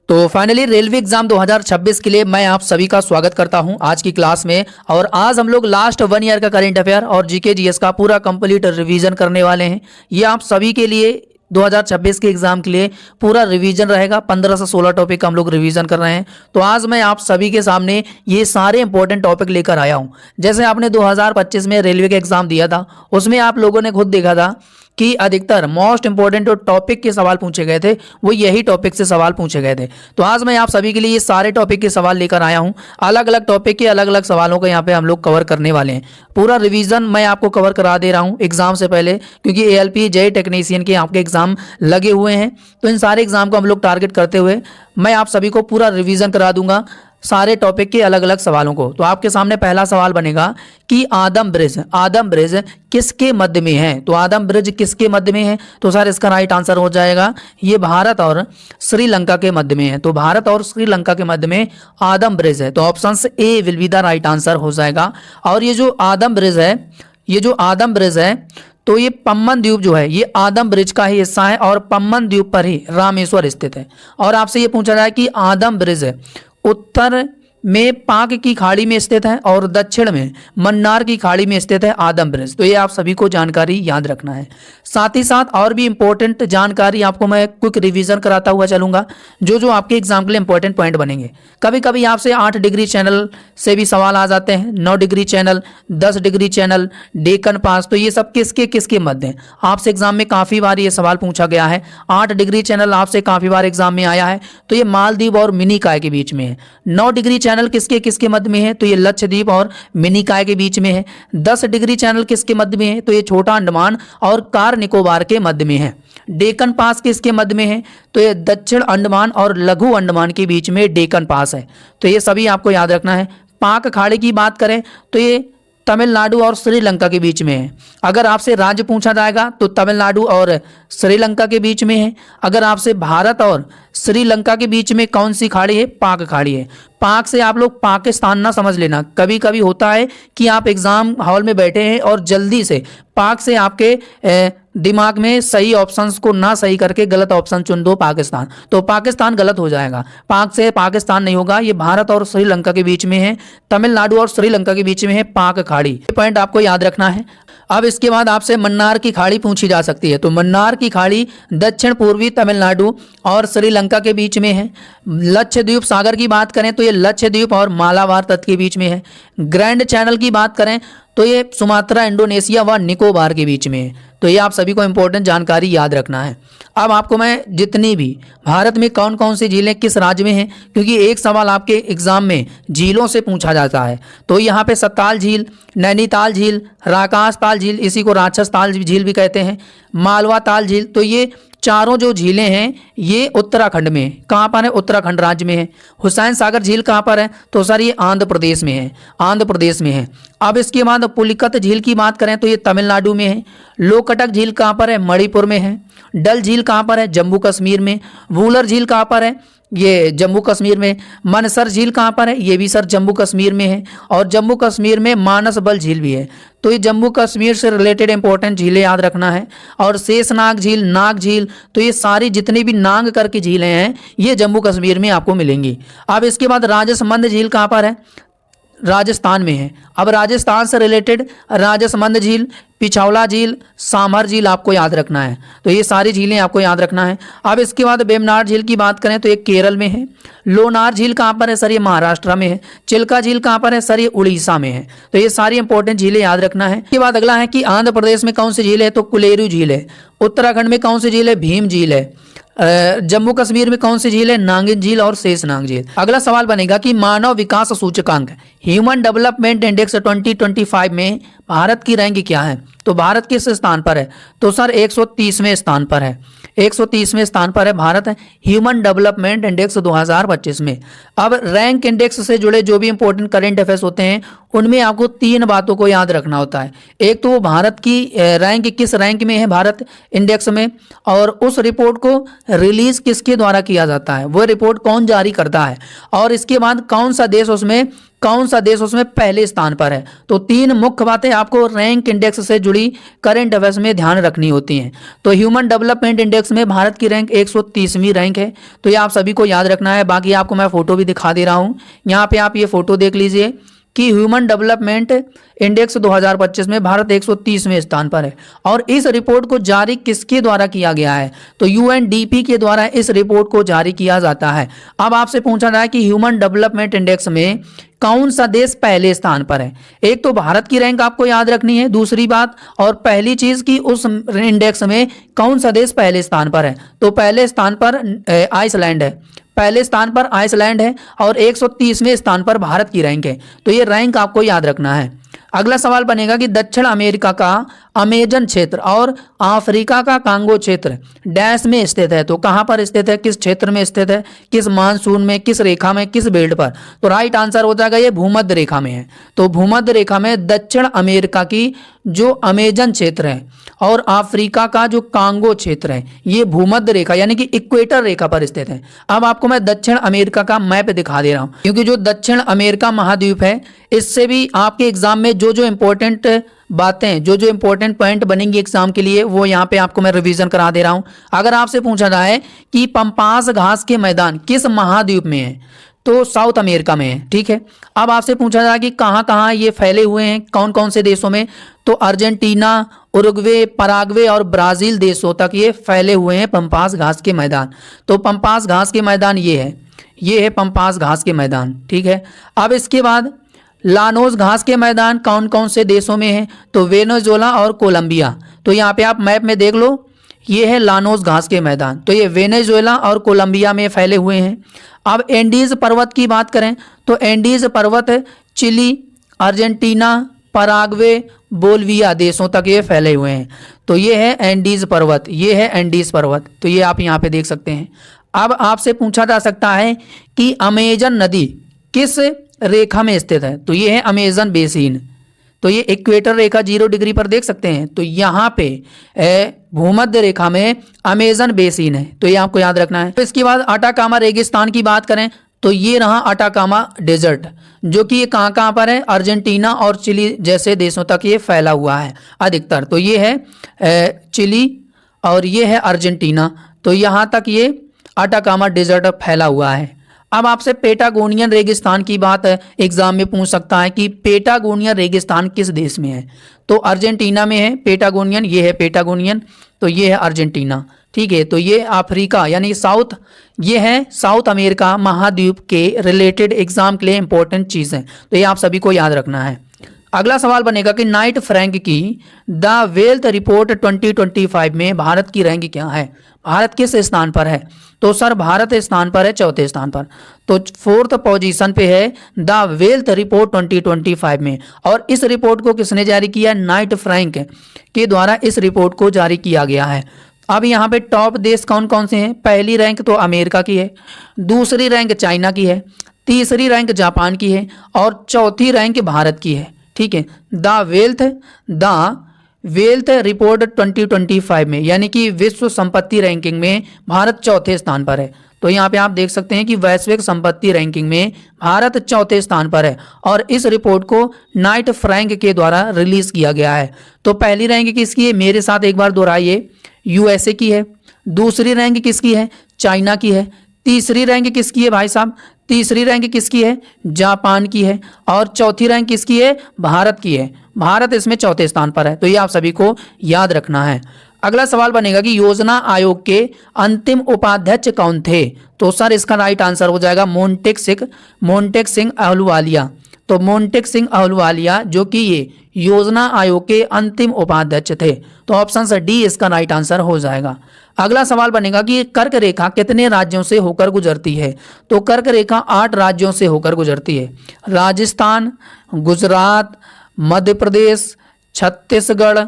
तो finally railway exam 2026 के लिए मैं आप सभी का स्वागत करता हूं आज की क्लास में। और आज हम लोग लास्ट 1 ईयर का करंट अफेयर और जीके जीएस का पूरा कंप्लीट रिवीजन करने वाले हैं। ये आप सभी के लिए 2026 के एग्जाम के लिए पूरा रिवीजन रहेगा। 15 से 16 टॉपिक हम लोग रिवीजन कर रहे हैं। तो आज मैं आप सभी के सामने ये सारे इंपॉर्टेंट टॉपिक लेकर आया हूँ। जैसे आपने 2025 में रेलवे का एग्जाम दिया था, उसमें आप लोगों ने खुद देखा था कि अधिकतर मोस्ट इंपॉर्टेंट जो टॉपिक के सवाल पूछे गए थे वो यही टॉपिक से सवाल पूछे गए थे। तो आज मैं आप सभी के लिए ये सारे टॉपिक के सवाल लेकर आया हूँ। अलग अलग टॉपिक के अलग अलग सवालों को यहाँ पे हम लोग कवर करने वाले हैं। पूरा रिवीजन मैं आपको कवर करा दे रहा हूँ एग्जाम से पहले, क्योंकि एएलपी जेई टेक्नीशियन के आपके एग्जाम लगे हुए हैं। तो इन सारे एग्जाम को हम लोग टारगेट करते हुए मैं आप सभी को पूरा रिवीजन करा दूंगा सारे टॉपिक के अलग अलग सवालों को। तो आपके सामने पहला सवाल बनेगा कि आदम ब्रिज किसके मध्य में है। तो आदम ब्रिज किसके मध्य में है? तो सर इसका राइट आंसर हो जाएगा ये भारत और श्रीलंका के मध्य में है। तो भारत और श्रीलंका के मध्य में आदम ब्रिज है। तो option A will be the right answer हो जाएगा। और ये जो आदम ब्रिज है तो ये पम्बन द्वीप जो है ये आदम ब्रिज का ही हिस्सा है और पम्बन द्वीप पर ही रामेश्वर स्थित है। और आपसे ये पूछा जाए कि आदम ब्रिज उत्तर में पाक की खाड़ी में स्थित है और दक्षिण में मन्नार की खाड़ी में स्थित है आदम ब्रिज। तो ये आप सभी को जानकारी याद रखना है। साथ ही साथ और भी इंपॉर्टेंट जानकारी आपको मैं क्विक रिवीजन कराता हुआ चलूंगा, जो आपके एग्जाम के लिए इंपॉर्टेंट पॉइंट बनेंगे। कभी कभी आपसे 8 डिग्री चैनल से भी सवाल आ जाते हैं, 9 degree channel, 10 degree channel, Deccan pass. तो ये सब किसके मध्य हैं? आपसे एग्जाम में काफ़ी बार ये सवाल पूछा गया है। 8 डिग्री चैनल आपसे काफ़ी बार एग्जाम में आया है, तो ये मालदीव और मिनीकॉय के बीच में है। 9 डिग्री चैनल किसके मध्य में है? तो ये लक्षद्वीप और मिनीकॉय के बीच में है। 10 डिग्री चैनल किसके मध्य में है? तो ये छोटा अंडमान और कार निकोबार के मध्य में है। डेकन पास किसके मध्य में है? तो ये दक्षिण अंडमान और लघु अंडमान के बीच में डेकन पास है। तो ये सभी आपको याद रखना है। पाक खाड़ी की बात करें तो ये तमिलनाडु और श्रीलंका के बीच में है। अगर आपसे राज्य पूछा जाएगा तो तमिलनाडु और श्रीलंका के बीच में है। अगर आपसे भारत और श्रीलंका के बीच में कौन सी खाड़ी है? पाक खाड़ी है। पाक से आप लोग पाकिस्तान ना समझ लेना। कभी कभी होता है कि आप एग्जाम हॉल में बैठे हैं और जल्दी से पाक से आपके दिमाग में सही ऑप्शंस को ना सही करके गलत ऑप्शन चुन दो पाकिस्तान, तो पाकिस्तान गलत हो जाएगा। पाक से पाकिस्तान नहीं होगा, ये भारत और श्रीलंका के बीच में है। तमिलनाडु और श्रीलंका के बीच में है पाक खाड़ी। ये पॉइंट आपको याद रखना है। अब इसके बाद आपसे मन्नार की खाड़ी पूछी जा सकती है। तो मन्नार की खाड़ी दक्षिण पूर्वी तमिलनाडु और श्रीलंका के बीच में है। लक्षद्वीप सागर की बात करें तो ये लक्षद्वीप और मालाबार तट के बीच में है। ग्रैंड चैनल की बात करें तो ये सुमात्रा, इंडोनेशिया व निकोबार के बीच में है। तो ये आप सभी को इंपॉर्टेंट जानकारी याद रखना है। अब आपको मैं जितनी भी भारत में कौन कौन सी झीलें किस राज्य में हैं, क्योंकि एक सवाल आपके एग्जाम में झीलों से पूछा जाता है। तो यहाँ पे सत्ताल झील, नैनीताल झील, राकास ताल झील, इसी को राक्षस ताल झील भी कहते हैं, मालवा ताल झील। तो ये चारों जो झीलें हैं ये उत्तराखंड में है। कहाँ पर है? उत्तराखंड राज्य में है। हुसैन सागर झील कहाँ पर है? तो सर ये आंध्र प्रदेश में है, आंध्र प्रदेश में है। अब इसके बाद पुलिकत झील की बात करें तो ये तमिलनाडु में है। लोकटक झील कहाँ पर है? मणिपुर में है। डल झील कहाँ पर है? जम्मू कश्मीर में। वूलर झील कहाँ पर है? ये जम्मू कश्मीर में। मनसर झील कहाँ पर है? ये भी सर जम्मू कश्मीर में है। और जम्मू कश्मीर में मानस बल झील भी है। तो ये जम्मू कश्मीर से रिलेटेड इंपॉर्टेंट झीलें याद रखना है। और शेषनाग झील, नाग झील, तो ये सारी जितनी भी नांग करके झीलें हैं ये जम्मू कश्मीर में आपको मिलेंगी। अब इसके बाद राजसमंद झील कहाँ पर है? राजस्थान में है। अब राजस्थान से रिलेटेड राजसमंद झील, पिछौला झील, सामर झील आपको याद रखना है। तो ये सारी झीलें आपको याद रखना है। अब इसके बाद वेम्बनाड झील की बात करें तो ये केरल में है। लोनार झील कहाँ पर है? सर ये महाराष्ट्र में है। चिल्का झील कहाँ पर है? सर ये उड़ीसा में है। तो ये सारी इंपॉर्टेंट झीलें याद रखना है। इसके बाद अगला है कि आंध्र प्रदेश में कौन सी झील है? तो कुलेरू झील है। उत्तराखंड में कौन सी झील है? भीम झील है। जम्मू कश्मीर में कौन सी झील है? नागिन झील और शेषनाग झील। अगला सवाल बनेगा कि मानव विकास सूचकांक ह्यूमन डेवलपमेंट इंडेक्स 2025 में भारत की रैंक क्या है? तो भारत किस स्थान पर है? तो सर 130वें स्थान पर है। 130वें स्थान पर है भारत ह्यूमन डेवलपमेंट इंडेक्स 2025 में। अब रैंक इंडेक्स से जुड़े जो भी इंपॉर्टेंट करंट अफेयर्स होते हैं उनमें आपको 3 बातों को याद रखना होता है। एक तो वो भारत की रैंक किस रैंक में है भारत इंडेक्स में, और उस रिपोर्ट को रिलीज किसके द्वारा किया जाता है, वो रिपोर्ट कौन जारी करता है, और इसके बाद कौन सा देश उसमें कौन सा देश उसमें पहले स्थान पर है। तो 3 मुख्य बातें आपको रैंक इंडेक्स से जुड़ी करंट अफेयर्स में ध्यान रखनी होती हैं। तो ह्यूमन डेवलपमेंट इंडेक्स में भारत की रैंक 130वीं रैंक है। तो ये आप सभी को याद रखना है। बाकी आपको मैं फोटो भी दिखा दे रहा हूँ, यहाँ पे आप ये फोटो देख लीजिए कि ह्यूमन डेवलपमेंट इंडेक्स 2025 में भारत 130वें स्थान पर है। और इस रिपोर्ट को जारी किसके द्वारा किया गया है, तो यूएनडीपी के द्वारा इस रिपोर्ट को जारी किया जाता है। अब आपसे पूछा जाए कि ह्यूमन डेवलपमेंट इंडेक्स में कौन सा देश पहले स्थान पर है। एक तो भारत की रैंक आपको याद रखनी है, दूसरी बात और पहली चीज कि उस इंडेक्स में कौन सा देश पहले स्थान पर है। तो पहले स्थान पर आइसलैंड है, पहले स्थान पर आइसलैंड है और 130वें स्थान पर भारत की रैंक है। तो ये रैंक आपको याद रखना है। अगला सवाल बनेगा कि दक्षिण अमेरिका का अमेजन क्षेत्र और अफ्रीका का कांगो क्षेत्र डैश में स्थित है। तो कहां पर स्थित है, किस क्षेत्र में स्थित है, किस मानसून में, किस रेखा में, किस बेल्ट पर। तो राइट आंसर हो जाएगा ये भूमध्य रेखा में है। तो भूमध्य रेखा में दक्षिण अमेरिका की जो अमेजन क्षेत्र है और अफ्रीका का जो कांगो क्षेत्र है ये भूमध्य रेखा यानी कि इक्वेटर रेखा पर स्थित है। अब आपको मैं दक्षिण अमेरिका का मैप दिखा दे रहा हूं, क्योंकि जो दक्षिण अमेरिका महाद्वीप है इससे भी आपके एग्जाम में जो इंपॉर्टेंट बातें, जो इंपॉर्टेंट पॉइंट बनेंगी एग्जाम के लिए वो यहाँ पे आपको मैं रिवीजन करा दे रहा हूं। अगर आपसे पूछा जाए कि पंपास घास के मैदान किस महाद्वीप में है, तो साउथ अमेरिका में है। ठीक है, अब आपसे पूछा जाए कि कहाँ कहाँ ये फैले हुए हैं, कौन कौन से देशों में, तो अर्जेंटीना, उरुग्वे, पराग्वे और ब्राजील देशों तक ये फैले हुए हैं पंपास घास के मैदान। तो पंपास घास के मैदान ये है पंपास घास के मैदान। ठीक है, अब इसके बाद लानोस घास के मैदान कौन कौन से देशों में है, तो वेनेजुएला और कोलंबिया। तो यहाँ पे आप मैप में देख लो, ये है लानोस घास के मैदान। तो ये वेनेजुएला और कोलंबिया में फैले हुए हैं। अब एंडीज पर्वत की बात करें तो एंडीज पर्वत चिली, अर्जेंटीना, पराग्वे, बोल्विया देशों तक ये फैले हुए हैं। तो ये है एंडीज पर्वत, ये है एंडीज पर्वत। तो ये आप यहाँ पे देख सकते हैं। अब आपसे पूछा जा सकता है कि अमेजन नदी किस रेखा में स्थित है, तो ये है अमेजन बेसिन। तो ये इक्वेटर रेखा 0 डिग्री पर देख सकते हैं। तो यहाँ पे भूमध्य रेखा में अमेजन बेसिन है। तो ये आपको याद रखना है। तो इसके बाद अटाकामा रेगिस्तान की बात करें तो ये रहा अटाकामा डेजर्ट, जो कि ये कहाँ कहाँ पर है, अर्जेंटीना और चिली जैसे देशों तक ये फैला हुआ है अधिकतर। तो ये है चिली और ये है अर्जेंटीना। तो यहाँ तक ये अटाकामा डेजर्ट फैला हुआ है। अब आपसे पेटागोनियन रेगिस्तान की बात एग्जाम में पूछ सकता है कि पेटागोनियन रेगिस्तान किस देश में है, तो अर्जेंटीना में है पेटागोनियन। ये है पेटागोनियन, तो ये है अर्जेंटीना। ठीक है, तो ये अफ्रीका यानी साउथ, ये है साउथ अमेरिका महाद्वीप के रिलेटेड एग्जाम के लिए इंपॉर्टेंट चीज़ है। तो ये आप सभी को याद रखना है। अगला सवाल बनेगा कि नाइट फ्रैंक की द वेल्थ रिपोर्ट 2025 में भारत की रैंक क्या है, भारत किस स्थान पर है। तो सर भारत स्थान पर है 4थे स्थान पर। तो 4th पोजीशन पे है द वेल्थ रिपोर्ट 2025 में। और इस रिपोर्ट को किसने जारी किया, नाइट फ्रैंक के द्वारा इस रिपोर्ट को जारी किया गया है। अब यहाँ पे टॉप देश कौन कौन से हैं, पहली रैंक तो अमेरिका की है, दूसरी रैंक चाइना की है, तीसरी रैंक जापान की है और चौथी रैंक भारत की है। ठीक है, द वेल्थ रिपोर्ट 2025 में यानी कि विश्व संपत्ति रैंकिंग में भारत 4थे स्थान पर है। तो यहाँ पे आप देख सकते हैं कि वैश्विक संपत्ति रैंकिंग में भारत 4थे स्थान पर है और इस रिपोर्ट को नाइट फ्रैंक के द्वारा रिलीज किया गया है। तो पहली रैंक किसकी है, मेरे साथ एक बार दोहराइए, यूएसए की है। दूसरी रैंक किसकी है, चाइना की है। तीसरी रैंक किसकी है भाई साहब, तीसरी रैंक किसकी है, जापान की है। और चौथी रैंक किसकी है, भारत की है। भारत इसमें 4थे स्थान पर है। तो ये आप सभी को याद रखना है। अगला सवाल बनेगा कि योजना आयोग के अंतिम उपाध्यक्ष कौन थे, तो सर इसका राइट आंसर हो जाएगा मोंटेक सिंह अहलुवालिया। तो मोंटेक सिंह अहलुवालिया जो कि ये योजना आयोग के अंतिम उपाध्यक्ष थे। तो ऑप्शन डी इसका राइट आंसर हो जाएगा। अगला सवाल बनेगा कि कर्क रेखा कितने राज्यों से होकर गुजरती है, तो कर्क रेखा 8 राज्यों से होकर गुजरती है। राजस्थान, गुजरात, मध्य प्रदेश, छत्तीसगढ़,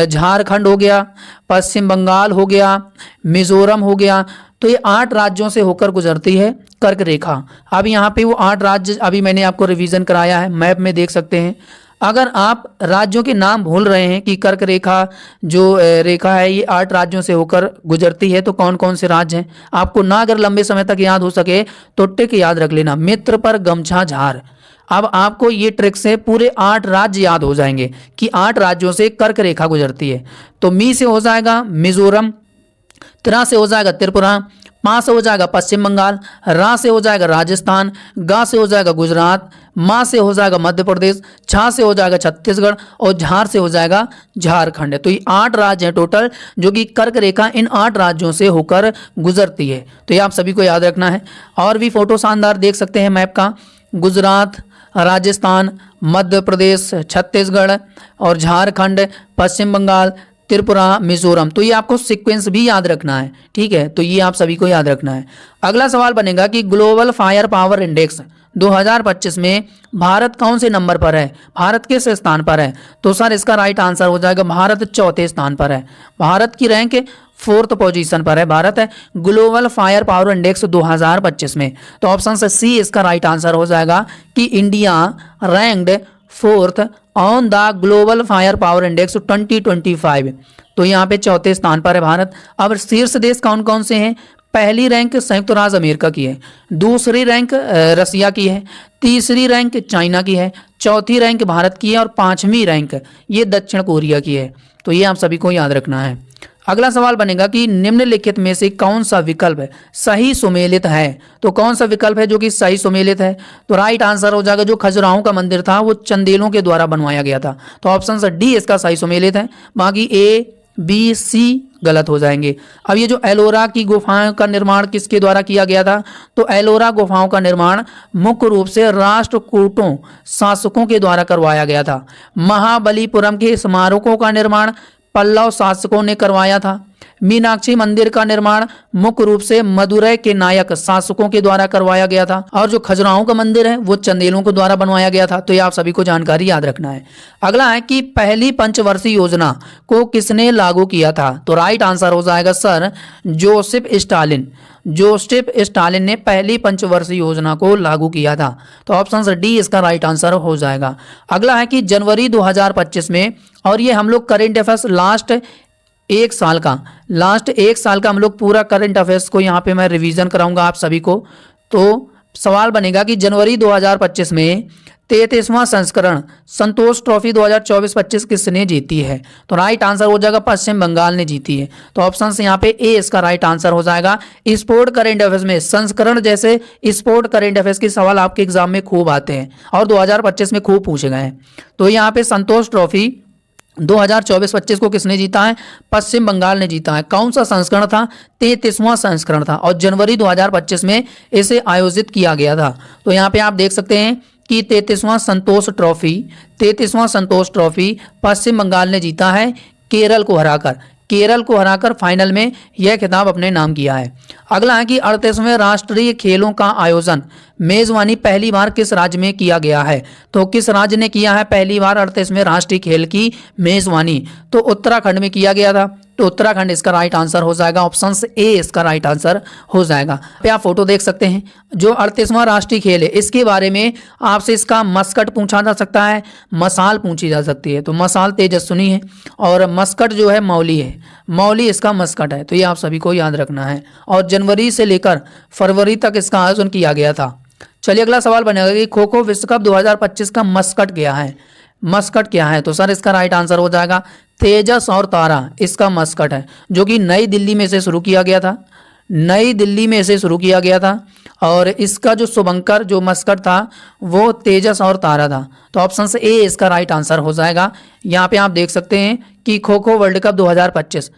झारखंड हो गया, पश्चिम बंगाल हो गया, मिजोरम हो गया। तो ये 8 राज्यों से होकर गुजरती है कर्क रेखा। अब यहाँ पे वो 8 राज्य अभी मैंने आपको रिवीजन कराया है, मैप में देख सकते हैं। अगर आप राज्यों के नाम भूल रहे हैं कि कर्क रेखा जो रेखा है ये 8 राज्यों से होकर गुजरती है, तो कौन कौन से राज्य हैं आपको ना अगर लंबे समय तक याद हो सके तो टिक याद रख लेना, मित्र पर गमछा झार। अब आपको ये ट्रिक से पूरे 8 राज्य याद हो जाएंगे कि 8 राज्यों से कर्क रेखा गुजरती है। तो मी से हो जाएगा मिजोरम, त्रा से हो जाएगा त्रिपुरा, पा से हो जाएगा पश्चिम बंगाल, रा से हो जाएगा राजस्थान, गा से हो जाएगा गुजरात, मा से हो जाएगा मध्य प्रदेश, छा से हो जाएगा छत्तीसगढ़ और झार से हो जाएगा झारखंड। तो ये 8 राज्य हैं टोटल जो कि कर्क रेखा इन 8 राज्यों से होकर गुजरती है। तो ये आप सभी को याद रखना है। और भी फोटो शानदार देख सकते हैं मैप का, गुजरात, राजस्थान, मध्य प्रदेश, छत्तीसगढ़ और झारखंड, पश्चिम बंगाल, त्रिपुरा, मिजोरम। तो ये आपको सीक्वेंस भी याद रखना है, ठीक है। तो ये आप सभी को याद रखना है। अगला सवाल बनेगा कि ग्लोबल फायर पावर इंडेक्स 2025 में भारत कौन से नंबर पर है, भारत किस स्थान पर है। तो सर इसका राइट आंसर हो जाएगा भारत चौथे स्थान पर है। भारत की रैंक 4th पोजीशन पर है भारत है ग्लोबल फायर पावर इंडेक्स 2025 में। तो ऑप्शन से सी इसका राइट आंसर हो जाएगा कि India ranked 4th on the global fire power index 2025। तो यहाँ पे चौथे स्थान पर है भारत। अब शीर्ष देश कौन कौन से हैं, पहली रैंक संयुक्त राज्य अमेरिका की है, दूसरी रैंक रसिया की है, तीसरी रैंक चाइना की है, चौथी रैंक भारत की है और 5वीं रैंक ये दक्षिण कोरिया की है। तो ये आप सभी को याद रखना है। अगला सवाल बनेगा कि निम्नलिखित में से कौन सा विकल्प सही सुमेलित है। तो कौन सा विकल्प है जो कि सही सुमेलित है। तो राइट आंसर हो जाएगा जो खजुराहों का मंदिर था वो चंदेलों के द्वारा बनवाया गया था। तो ऑप्शन से डी इसका सही सुमेलित है, बाकी ए बी सी गलत हो जाएंगे। अब ये जो एलोरा की गुफाओं का निर्माण किसके द्वारा किया गया था। तो एलोरा गुफाओं का निर्माण मुख्य रूप से राष्ट्रकूटों शासकों के द्वारा करवाया गया था। महाबलीपुरम के स्मारकों का निर्माण पल्लव शासकों ने करवाया था। मीनाक्षी मंदिर का निर्माण मुख्य रूप से मदुरै के नायक शासकों के द्वारा करवाया गया था। और जो खजुराहों का मंदिर है वो चंदेलों के द्वारा बनवाया गया था। तो ये आप सभी को जानकारी याद रखना है। अगला है कि पहली पंचवर्षीय योजना को किसने लागू किया था। तो राइट आंसर हो जाएगा sir Joseph Stalin. Joseph Stalin ने पहली पंचवर्षीय योजना को लागू किया था। तो ऑप्शन डी इसका राइट आंसर हो जाएगा। अगला है कि जनवरी 2025 में, और ये हम लोग करेंट अफेयर्स लास्ट एक साल का हम लोग पूरा करंट अफेयर्स को यहाँ पे मैं रिवीजन कराऊंगा आप सभी को। तो सवाल बनेगा कि जनवरी 2025 में 33वां संस्करण संतोष ट्रॉफी 2024-25 किसने जीती है। तो राइट आंसर हो जाएगा पश्चिम बंगाल ने जीती है। तो ऑप्शन से यहाँ पे ए इसका राइट आंसर हो जाएगा। स्पोर्ट करंट अफेयर्स में संस्करण जैसे स्पोर्ट करंट अफेयर्स के सवाल आपके एग्जाम में खूब आते हैं और 2025 में खूब पूछे गए हैं। तो यहाँ पे संतोष ट्रॉफी 2024-25 को किसने जीता है, पश्चिम बंगाल ने जीता है। कौन सा संस्करण था, 33वां संस्करण था और जनवरी 2025 में इसे आयोजित किया गया था। तो यहाँ पे आप देख सकते हैं कि 33वां संतोष ट्रॉफी पश्चिम बंगाल ने जीता है केरल को हराकर फाइनल में यह खिताब अपने नाम किया है। अगला है कि 38वें राष्ट्रीय खेलों का आयोजन मेजबानी पहली बार किस राज्य में किया गया है। तो किस राज्य ने किया है पहली बार 38वें राष्ट्रीय खेल की मेजबानी। तो उत्तराखंड में किया गया था। तो उत्तराखंड इसका राइट आंसर हो जाएगा। ऑप्शन ए इसका राइट आंसर हो जाएगा। पे आप फोटो देख सकते हैं जो 38वां राष्ट्रीय खेल है इसके बारे में आपसे इसका मस्कट पूछा जा सकता है, मसाल पूछी जा सकती है। तो मसाल तेजस्विनी है और मस्कट जो है मौली है, मौली इसका मस्कट है। तो ये आप सभी को याद रखना है। और जनवरी से लेकर फरवरी तक इसका आयोजन किया गया था। चलिए अगला सवाल बनेगा कि खो खो विश्व कप 2025 का मस्कट क्या है। तो सर इसका राइट आंसर हो जाएगा तेजस और तारा इसका मस्कट है, जो कि नई दिल्ली में से शुरू किया गया था। और इसका जो शुभंकर जो मस्कट था वो तेजस और तारा था। तो ऑप्शन से ए इसका राइट आंसर हो जाएगा। यहाँ पे आप देख सकते हैं कि खो खो वर्ल्ड कप 2025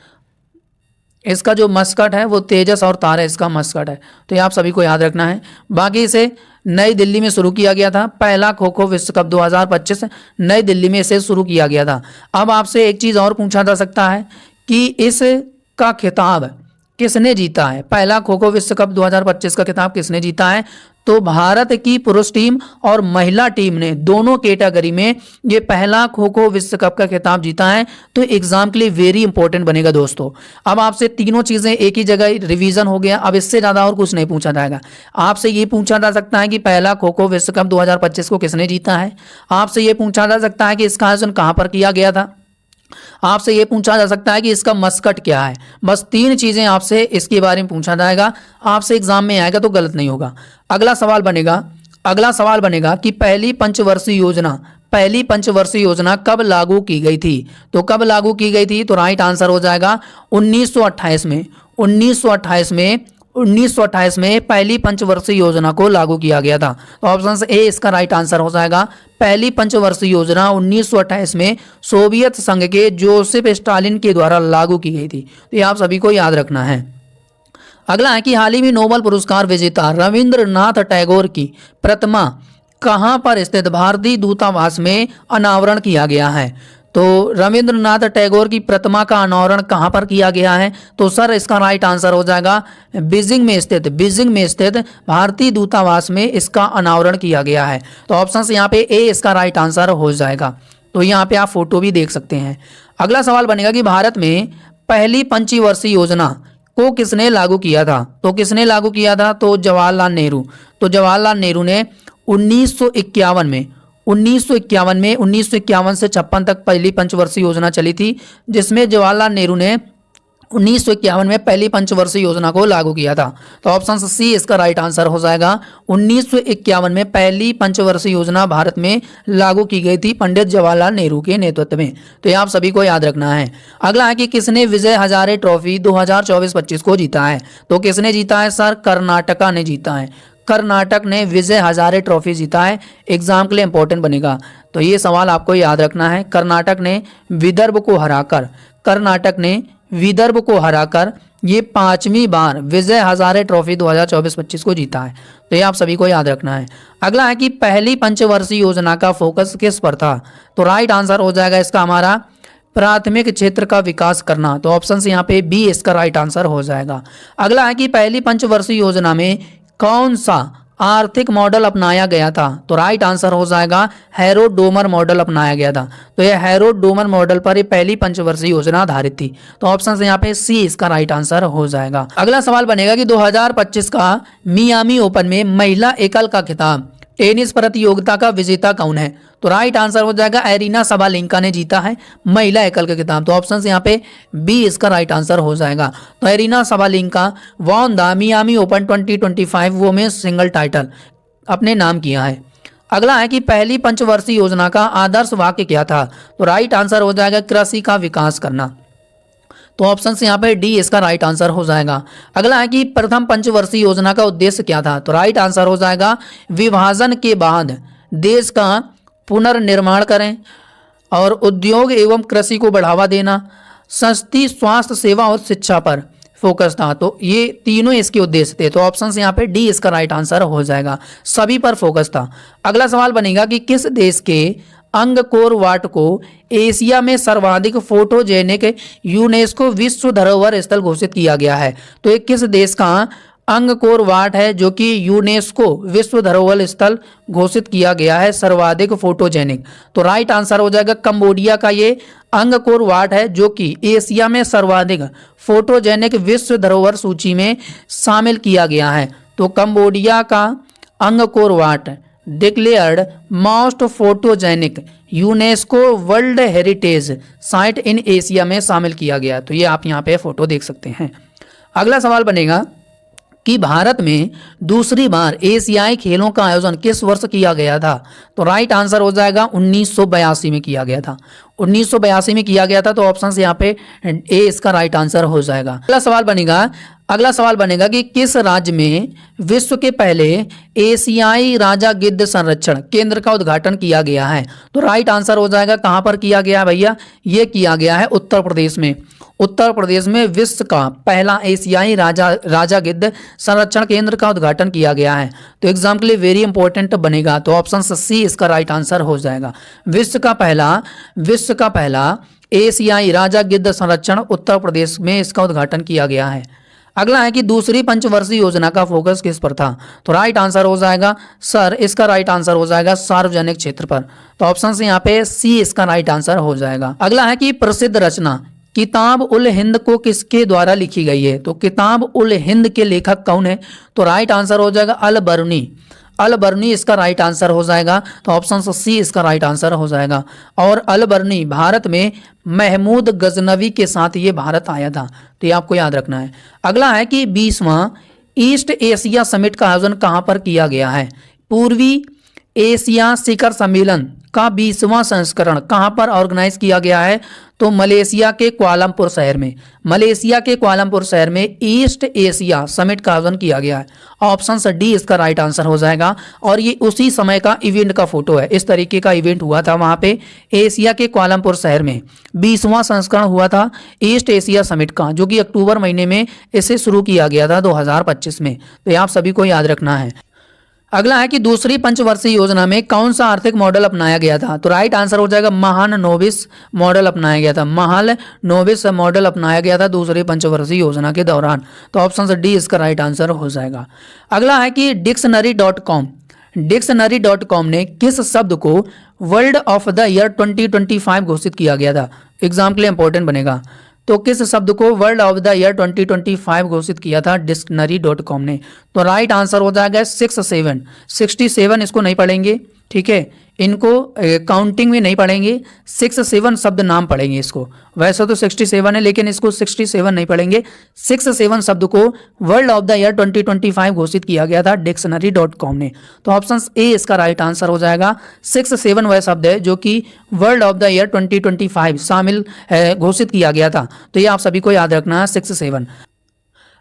इसका जो मस्कट है वो तेजस और तारा इसका मस्कट है। तो ये आप सभी को याद रखना है। बाकी इसे नई दिल्ली में शुरू किया गया था। पहला खो खो विश्व कप 2025 नई दिल्ली में इसे शुरू किया गया था। अब आपसे एक चीज़ और पूछा जा सकता है कि इसका खिताब किसने जीता है? पहला खो खो विश्व कप 2025 का खिताब किसने जीता है? तो भारत की पुरुष टीम और महिला टीम ने दोनों कैटेगरी में ये पहला खो खो विश्व कप का खिताब जीता है। तो एग्जाम के लिए वेरी इंपॉर्टेंट बनेगा दोस्तों। अब आपसे तीनों चीजें एक ही जगह रिवीजन हो गया, अब इससे ज्यादा और कुछ नहीं पूछा जाएगा। आपसे ये पूछा जा सकता है कि पहला खो खो विश्व कप 2025 को किसने जीता है। आपसे ये पूछा जा सकता है कि इसका आयोजन कहाँ पर किया गया था। आपसे यह पूछा जा सकता है कि इसका मस्कट क्या है। बस तीन चीजें आपसे इसके बारे में पूछा जाएगा, आपसे एग्जाम में आएगा तो गलत नहीं होगा। अगला सवाल बनेगा कि पहली पंचवर्षीय योजना कब लागू की गई थी? तो कब लागू की गई थी? तो राइट आंसर हो जाएगा 1928 में। 1928 में पहली पंचवर्षीय योजना को लागू किया गया था। तो ऑप्शन ए इसका राइट आंसर हो जाएगा। पहली पंचवर्षीय योजना 1928 में सोवियत संघ के जोसेफ स्टालिन के द्वारा लागू की गई थी। तो ये आप सभी को याद रखना है। अगला है कि हाल ही में नोबेल पुरस्कार विजेता रविंद्रनाथ टैगोर की प्रतिमा कहाँ पर स्थित भारतीय दूतावास में अनावरण किया गया है? तो रविंद्रनाथ टैगोर की प्रतिमा का अनावरण कहाँ पर किया गया है? तो सर इसका राइट आंसर हो जाएगा बीजिंग में स्थित भारतीय दूतावास में इसका अनावरण किया गया है। तो ऑप्शन यहाँ पे ए इसका राइट आंसर हो जाएगा। तो यहाँ पे आप फोटो भी देख सकते हैं। अगला सवाल बनेगा कि भारत में पहली पंचवर्षीय योजना को किसने लागू किया था? तो किसने लागू किया था? तो जवाहरलाल नेहरू। तो जवाहरलाल नेहरू ने 1951 में 1951 से 56 तक पहली पंचवर्षीय योजना चली थी, जिसमें जवाहरलाल नेहरू ने 1951 में पहली पंचवर्षीय योजना को लागू किया था। तो ऑप्शन सी इसका राइट आंसर हो जाएगा। 1951 में पहली पंचवर्षीय योजना भारत में लागू की गई थी पंडित जवाहरलाल नेहरू के नेतृत्व में। तो ये आप सभी को याद रखना है। अगला है कि किसने विजय हजारे ट्रॉफी 2024-25 को जीता है? तो किसने जीता है सर? कर्नाटका ने जीता है। कर्नाटक ने विजय हजारे ट्रॉफी जीता है। एग्जाम के लिए इंपॉर्टेंट बनेगा, तो ये सवाल आपको याद रखना है। कर्नाटक ने विदर्भ को हराकर ये 5वीं बार विजय हजारे ट्रॉफी 2024-25 को जीता है। तो ये आप सभी को याद रखना है। अगला है कि पहली पंचवर्षीय योजना का फोकस किस पर था? तो राइट आंसर हो जाएगा इसका हमारा प्राथमिक क्षेत्र का विकास करना। तो ऑप्शन से यहाँ पे बी इसका राइट आंसर हो जाएगा। अगला है कि पहली पंचवर्षीय योजना में कौन सा आर्थिक मॉडल अपनाया गया था? तो राइट आंसर हो जाएगा हैरो डोमर मॉडल अपनाया गया था। तो यह हैरो डोमर मॉडल पर ये पहली पंचवर्षीय योजना आधारित थी। तो ऑप्शन से यहाँ पे सी इसका राइट आंसर हो जाएगा। अगला सवाल बनेगा कि 2025 का मियामी ओपन में महिला एकल का खिताब टेनिस प्रतियोगिता का विजेता कौन है? तो राइट आंसर हो जाएगा एरिना सबालेंका ने जीता है महिला एकल का खिताब। तो ऑप्शन से यहाँ पे बी इसका राइट आंसर हो जाएगा। तो Aryna Sabalenka won the Miami Open 2025 women's single title अपने नाम किया है। अगला है कि पहली पंचवर्षीय योजना का आदर्श वाक्य क्या था? तो राइट आंसर हो जाएगा कृषि का विकास करना। तो ऑप्शन से यहाँ पे डी इसका राइट आंसर हो जाएगा। अगला है कि प्रथम पंचवर्षीय योजना का उद्देश्य क्या था? तो राइट आंसर हो जाएगा विभाजन के बाद देश का पुनर्निर्माण करें और उद्योग एवं कृषि को बढ़ावा देना, सस्ती स्वास्थ्य सेवा और शिक्षा पर फोकस था। तो ये तीनों इसके उद्देश्य थे। तो ऑप्शन से यहाँ पे डी इसका राइट आंसर हो जाएगा, सभी पर फोकस था। अगला सवाल बनेगा कि किस देश के अंगकोर वाट को एशिया में सर्वाधिक फोटोजेनिक यूनेस्को विश्व धरोहर स्थल घोषित किया गया है? तो ये किस देश का अंगकोर वाट है जो कि यूनेस्को विश्व धरोहर स्थल घोषित किया गया है सर्वाधिक फोटोजेनिक? तो राइट आंसर हो जाएगा कंबोडिया का ये अंगकोर वाट है जो कि एशिया में सर्वाधिक फोटोजेनिक विश्व धरोहर सूची में शामिल किया गया है। तो कंबोडिया का Angkor Wat declared most photogenic UNESCO world heritage site in Asia में शामिल किया गया। तो ये आप यहाँ पे फोटो देख सकते हैं। अगला सवाल बनेगा कि भारत में दूसरी बार एशियाई खेलों का आयोजन किस वर्ष किया गया था? तो राइट आंसर हो जाएगा 1982 में किया गया था। 1982 में किया गया था। तो ऑप्शन से यहाँ पे ए इसका राइट आंसर हो जाएगा। अगला सवाल बनेगा कि किस राज्य में विश्व के पहले एशियाई राजा गिद्ध संरक्षण केंद्र का उद्घाटन किया गया है? तो राइट आंसर हो जाएगा कहाँ पर किया गया है भैया? ये किया गया है उत्तर प्रदेश में। उत्तर प्रदेश में विश्व का पहला एशियाई राजा गिद्ध संरक्षण केंद्र का उद्घाटन किया गया है। तो एग्जाम के लिए वेरी इंपॉर्टेंट बनेगा। तो ऑप्शन सी इसका राइट आंसर हो जाएगा। विश्व का पहला एशियाई राजा गिद्ध संरक्षण उत्तर प्रदेश में इसका उद्घाटन किया गया है। अगला है कि दूसरी पंचवर्षीय योजना का फोकस किस पर था? तो राइट आंसर हो जाएगा सर, इसका राइट आंसर हो जाएगा सार्वजनिक क्षेत्र पर। तो ऑप्शन से यहाँ पे सी इसका राइट आंसर हो जाएगा। अगला है कि प्रसिद्ध रचना किताब उल हिंद को किसके द्वारा लिखी गई है? तो किताब उल हिंद के लेखक कौन है? तो राइट आंसर हो जाएगा अल बर्नी। अल बर्नी इसका राइट आंसर हो जाएगा। तो ऑप्शन सी इसका राइट आंसर हो जाएगा। और अल बर्नी भारत में महमूद गजनवी के साथ ये भारत आया था, तो ये आपको याद रखना है। अगला है कि 20वां ईस्ट एशिया समिट का आयोजन कहाँ पर किया गया है? पूर्वी एशिया शिखर सम्मेलन का 20वां संस्करण कहाँ पर ऑर्गेनाइज किया गया है? तो मलेशिया के कुआलालंपुर शहर में। मलेशिया के कुआलालंपुर शहर में ईस्ट एशिया समिट का आयोजन किया गया है। ऑप्शन डी इसका राइट आंसर हो जाएगा। और ये उसी समय का इवेंट का फोटो है, इस तरीके का इवेंट हुआ था वहाँ पे एशिया के कुआलालंपुर शहर में। 20वां संस्करण हुआ था ईस्ट एशिया समिट का, जो कि अक्टूबर महीने में इसे शुरू किया गया था 2025 में। तो ये आप सभी को याद रखना है। अगला है कि दूसरी पंचवर्षीय योजना में कौन सा आर्थिक मॉडल अपनाया गया था? तो राइट आंसर हो जाएगा महालनोबिस मॉडल अपनाया गया था। महालनोबिस मॉडल अपनाया गया था दूसरी पंचवर्षीय योजना के दौरान। तो ऑप्शन डी इसका राइट आंसर हो जाएगा। अगला है कि डिक्शनरी.com ने किस शब्द को वर्ल्ड ऑफ द ईयर 2025 घोषित किया गया था? एग्जाम के लिए इंपॉर्टेंट बनेगा। तो किस शब्द को वर्ल्ड ऑफ द ईयर 2025 घोषित किया था डिक्शनरी.com ने? तो राइट आंसर हो जाएगा 67 इसको नहीं पढ़ेंगे, ठीक है, इनको काउंटिंग में नहीं पढ़ेंगे, 67 शब्द नाम पढ़ेंगे इसको। वैसे तो 67 है लेकिन इसको 67 नहीं पढ़ेंगे। 67 शब्द को वर्ल्ड ऑफ द ईयर 2025 घोषित किया गया था डिक्शनरी.com ने। तो ऑप्शन ए इसका राइट आंसर हो जाएगा। 67 वह शब्द है जो कि वर्ल्ड ऑफ द ईयर 2025 शामिल घोषित किया गया था। तो ये आप सभी को याद रखना है 67।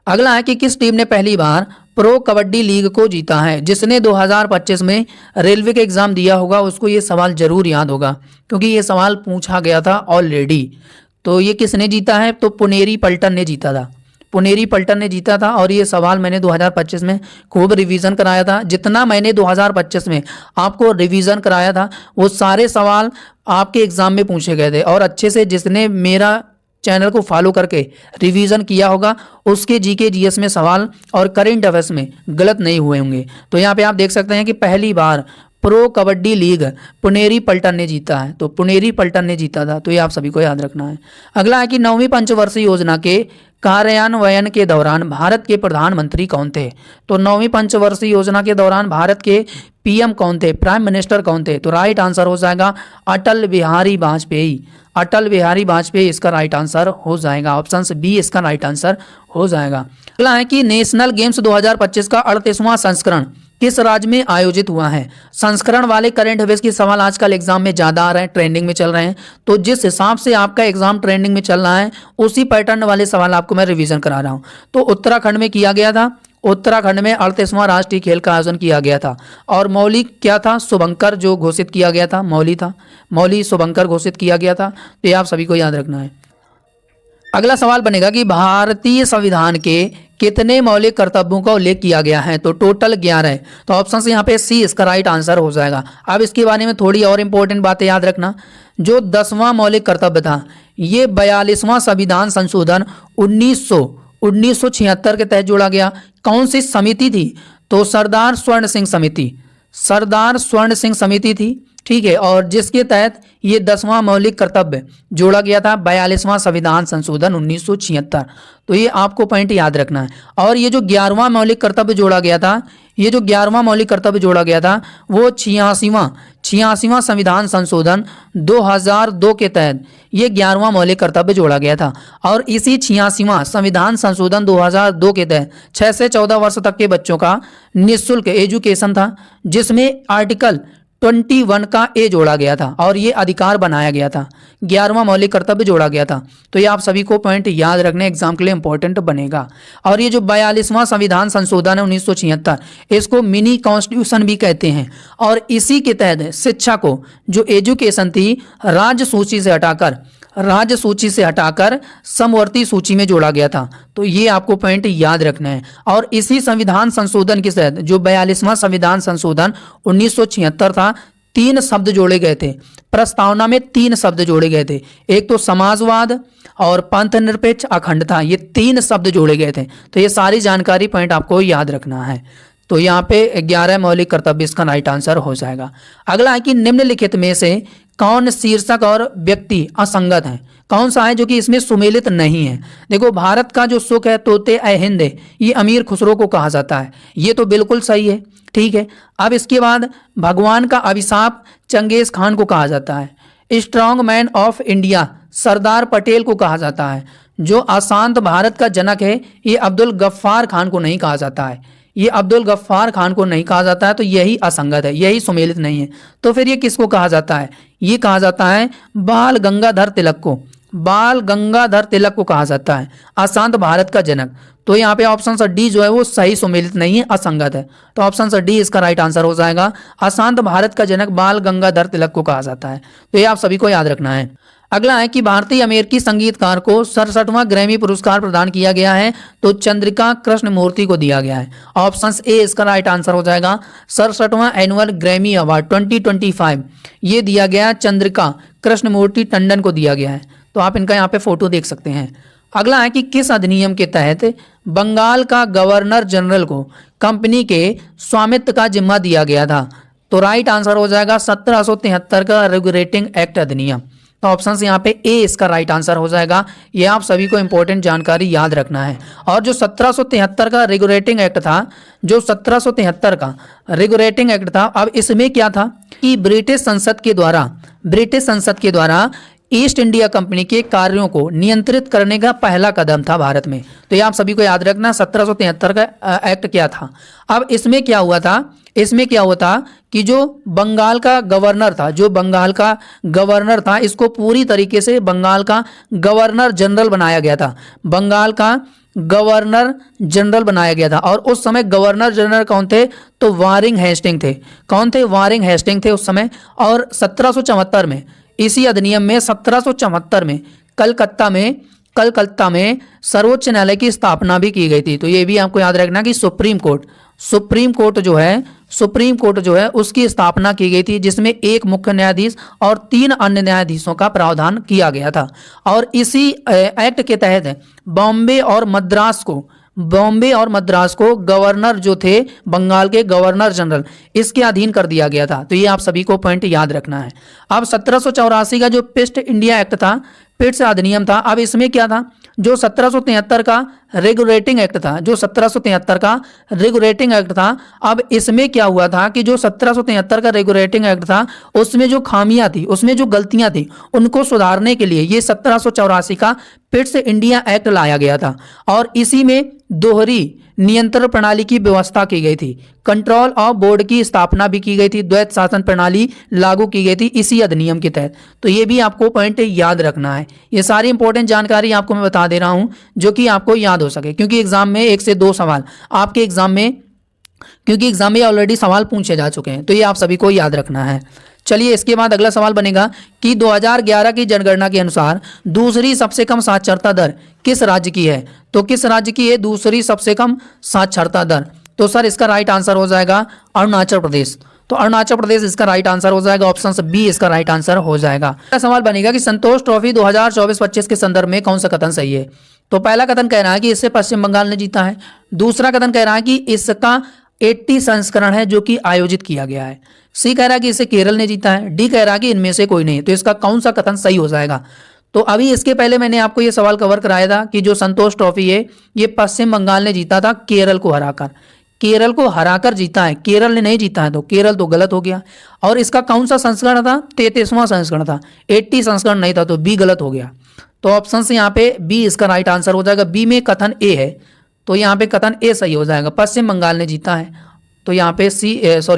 अगला है कि किस टीम ने पहली बार प्रो कबड्डी लीग को जीता है? जिसने 2025 में रेलवे का एग्जाम दिया होगा उसको ये सवाल जरूर याद होगा, क्योंकि ये सवाल पूछा गया था ऑलरेडी। तो ये किसने जीता है? तो पुनेरी पल्टन ने जीता था। पुनेरी पल्टन ने जीता था। और ये सवाल मैंने 2025 में खूब रिवीजन कराया था। जितना मैंने 2025 में आपको रिवीजन कराया था वो सारे सवाल आपके एग्जाम में पूछे गए थे। और अच्छे से जिसने मेरा चैनल को फॉलो करके रिवीजन किया होगा उसके जीके जीएस में सवाल और करंट अफेयर्स में गलत नहीं हुए होंगे। तो यहाँ पे आप देख सकते हैं कि पहली बार प्रो कबड्डी लीग पुनेरी पल्टन ने जीता है। तो पुनेरी पल्टन ने जीता था। तो ये आप सभी को याद रखना है। अगला है कि 9वीं पंचवर्षीय योजना के कार्यान्वयन के दौरान भारत के प्रधानमंत्री कौन थे? तो 9वीं पंचवर्षीय योजना के दौरान भारत के पीएम कौन थे, प्राइम मिनिस्टर कौन थे? तो राइट आंसर हो जाएगा अटल बिहारी वाजपेयी। अटल बिहारी वाजपेयी इसका राइट आंसर हो जाएगा। ऑप्शन बी इसका राइट आंसर हो जाएगा। अगला है कि नेशनल गेम्स 2025 का 38वां संस्करण किस राज्य में आयोजित हुआ है? संस्करण वाले करंट अफेयर्स के सवाल आजकल एग्जाम में ज़्यादा आ रहे हैं, ट्रेंडिंग में चल रहे हैं। तो जिस हिसाब से आपका एग्जाम ट्रेंडिंग में चल रहा है उसी पैटर्न वाले सवाल आपको मैं रिवीजन करा रहा हूँ। तो उत्तराखंड में किया गया था। उत्तराखंड में 38वां राष्ट्रीय खेल का आयोजन किया गया था। और मौली क्या था? शुभंकर जो घोषित किया गया था मौली था। मौली शुभंकर घोषित किया गया था। तो ये आप सभी को याद रखना है। अगला सवाल बनेगा कि भारतीय संविधान के कितने मौलिक कर्तव्यों का उल्लेख किया गया है? तो टोटल 11 है। तो ऑप्शन से यहाँ पे सी इसका राइट आंसर हो जाएगा। अब इसके बारे में थोड़ी और इंपॉर्टेंट बातें याद रखना। जो 10वां मौलिक कर्तव्य था ये 42वां संविधान संशोधन 1976 के तहत जोड़ा गया। कौन सी समिति थी? तो सरदार स्वर्ण सिंह समिति। सरदार स्वर्ण सिंह समिति थी, ठीक है। और जिसके तहत ये 10वां मौलिक कर्तव्य जोड़ा गया था 42वां संविधान संशोधन 1976। तो ये आपको पॉइंट याद रखना है। और ये जो 11वां मौलिक कर्तव्य जोड़ा गया था, ये जो 11वां मौलिक कर्तव्य जोड़ा गया था वो 86वां संविधान संशोधन 2002 के तहत ये 11वां मौलिक कर्तव्य जोड़ा गया था। और इसी 86वां संविधान संशोधन 2002 के तहत 6 से 14 वर्ष तक के बच्चों का निःशुल्क एजुकेशन था, जिसमें आर्टिकल 21 का ए जोड़ा गया था और ये अधिकार बनाया गया था। 11वां मौलिक कर्तव्य जोड़ा गया था। तो ये आप सभी को पॉइंट याद रखने एग्जाम के लिए इंपॉर्टेंट बनेगा। और ये जो 42वां संविधान संशोधन है 1976 इसको मिनी कॉन्स्टिट्यूशन भी कहते हैं। और इसी के तहत शिक्षा को जो एजुकेशन थी राज्य सूची से हटाकर समवर्ती सूची में जोड़ा गया था। तो ये आपको पॉइंट याद रखना है। और इसी संविधान संशोधन के तहत जो 42वां संविधान संशोधन 1976 था 3 शब्द जोड़े गए थे। प्रस्तावना में 3 शब्द जोड़े गए थे, एक तो समाजवाद और पंथ निरपेक्ष अखंडता, ये 3 शब्द जोड़े गए थे। तो ये सारी जानकारी पॉइंट आपको याद रखना है। तो यहाँ पे 11 मौलिक कर्तव्य इसका राइट आंसर हो जाएगा। अगला है कि निम्नलिखित में से कौन शीर्षक और व्यक्ति असंगत है, कौन सा है जो कि इसमें सुमेलित नहीं है। देखो, भारत का जो सुख है तोते ए हिंद है, ये अमीर खुसरो को कहा जाता है, ये तो बिल्कुल सही है, ठीक है। अब इसके बाद भगवान का अभिशाप चंगेज खान को कहा जाता है। Strong man of India Sardar Patel को कहा जाता है। जो अशांत भारत का जनक है, ये अब्दुल गफ्फार खान को नहीं कहा जाता है, ये अब्दुल गफ्फार खान को नहीं कहा जाता है। तो यही असंगत है, यही सुमेलित नहीं है। तो फिर ये किसको कहा जाता है, ये कहा जाता है बाल गंगाधर तिलक को, बाल गंगाधर तिलक को कहा जाता है अशांत भारत का जनक। तो यहाँ पे ऑप्शन सा डी जो है वो सही सुमेलित नहीं है, असंगत है। तो ऑप्शन सा डी इसका राइट आंसर हो जाएगा। अशांत भारत का जनक बाल गंगाधर तिलक को कहा जाता है। तो ये आप सभी को याद रखना है। अगला है कि भारतीय अमेरिकी संगीतकार को 67वां ग्रैमी पुरस्कार प्रदान किया गया है। तो चंद्रिका कृष्णमूर्ति को दिया गया है। ऑप्शन ए इसका राइट आंसर हो जाएगा। 67वां एनुअल ग्रैमी अवार्ड 2025 ये दिया गया चंद्रिका कृष्णमूर्ति टंडन को दिया गया है। तो आप इनका यहाँ पे फोटो देख सकते हैं। अगला है कि किस अधिनियम के तहत बंगाल का गवर्नर जनरल को कंपनी के स्वामित्व का जिम्मा दिया गया था। तो राइट आंसर हो जाएगा 1773 का रेगुलेटिंग एक्ट अधिनियम। तो ऑप्शन यहाँ पे ए इसका राइट आंसर हो जाएगा। ये आप सभी को इंपॉर्टेंट जानकारी याद रखना है। और जो 1773 का रेगुलेटिंग एक्ट था, जो 1773 का रेगुलेटिंग एक्ट था, अब इसमें क्या था कि ब्रिटिश संसद के द्वारा ईस्ट इंडिया कंपनी के कार्यों को नियंत्रित करने का पहला कदम था भारत में। तो ये आप सभी को याद रखना 1773 का एक्ट क्या था। अब इसमें क्या हुआ था कि जो बंगाल का गवर्नर था, इसको पूरी तरीके से बंगाल का गवर्नर जनरल बनाया गया था। बंगाल का गवर्नर जनरल बनाया गया था। और उस समय गवर्नर जनरल कौन थे, तो वारिंग हेस्टिंग थे। कौन थे, वारिंग हेस्टिंग थे उस समय। और 1774 में इसी अधिनियम में 1774 में कलकत्ता में सर्वोच्च न्यायालय की स्थापना भी की गई थी। तो ये भी आपको याद रखना कि सुप्रीम कोर्ट जो है उसकी स्थापना की गई थी, जिसमें एक मुख्य न्यायाधीश और 3 अन्य न्यायाधीशों का प्रावधान किया गया था। और इसी एक्ट के तहत बॉम्बे और मद्रास को गवर्नर जो थे बंगाल के गवर्नर जनरल, इसके अधीन कर दिया गया था। तो ये आप सभी को पॉइंट याद रखना है। अब 1784 का जो पिस्ट इंडिया एक्ट था, पिट्स अधिनियम था, अब इसमें क्या था, जो 1773 का रेगुलेटिंग एक्ट था, अब इसमें क्या हुआ था कि जो 1773 का रेगुलेटिंग एक्ट था, उसमें जो खामियां थी, उसमें जो गलतियां थी, उनको सुधारने के लिए ये 1784 का पिट्स इंडिया एक्ट लाया गया था। और इसी में दोहरी नियंत्रण प्रणाली की व्यवस्था की गई थी। कंट्रोल ऑफ बोर्ड की स्थापना भी की गई थी। द्वैत शासन प्रणाली लागू की गई थी इसी अधिनियम के तहत। तो ये भी आपको पॉइंट याद रखना है। ये सारी इंपॉर्टेंट जानकारी आपको मैं बता दे रहा हूं जो कि आपको याद हो सके, क्योंकि एग्जाम में 1 से 2 सवाल आपके एग्जाम में ऑलरेडी सवाल पूछे जा चुके हैं। तो ये आप सभी को याद रखना है। चलिए, इसके बाद अगला सवाल बनेगा कि 2011 की जनगणना के अनुसार दूसरी सबसे कम साक्षरता दर किस राज्य की है। तो किस राज्य की है दूसरी सबसे कम साक्षरता दर। तो सर इसका राइट आंसर हो जाएगा अरुणाचल प्रदेश। तो अरुणाचल प्रदेश इसका राइट आंसर हो जाएगा। ऑप्शन बी इसका राइट आंसर हो जाएगा। अगला सवाल बनेगा कि संतोष ट्रॉफी 2024-25 के संदर्भ में कौन सा कथन सही है। तो पहला कथन कह रहा है कि इससे पश्चिम बंगाल ने जीता है। दूसरा कथन कह रहा है कि इसका 80 संस्करण है जो कि आयोजित किया गया है। सी कह रहा है कि इसे केरल ने जीता है। डी कह रहा है कि इनमें से कोई नहीं। तो इसका कौन सा कथन सही हो जाएगा। तो अभी इसके पहले मैंने आपको ये सवाल कवर कराया था कि जो संतोष ट्रॉफी है ये पश्चिम बंगाल ने जीता था केरल को हराकर जीता है। केरल ने नहीं जीता है, तो केरल तो गलत हो गया। और इसका कौन सा संस्करण था, 33वां संस्करण था। 80 संस्करण नहीं था, तो बी गलत हो गया। तो ऑप्शन से यहाँ पे बी इसका राइट आंसर हो जाएगा। बी में कथन ए है, तो यहाँ पे कथन ए सही हो जाएगा। पश्चिम बंगाल ने जीता है, तो यहाँ पे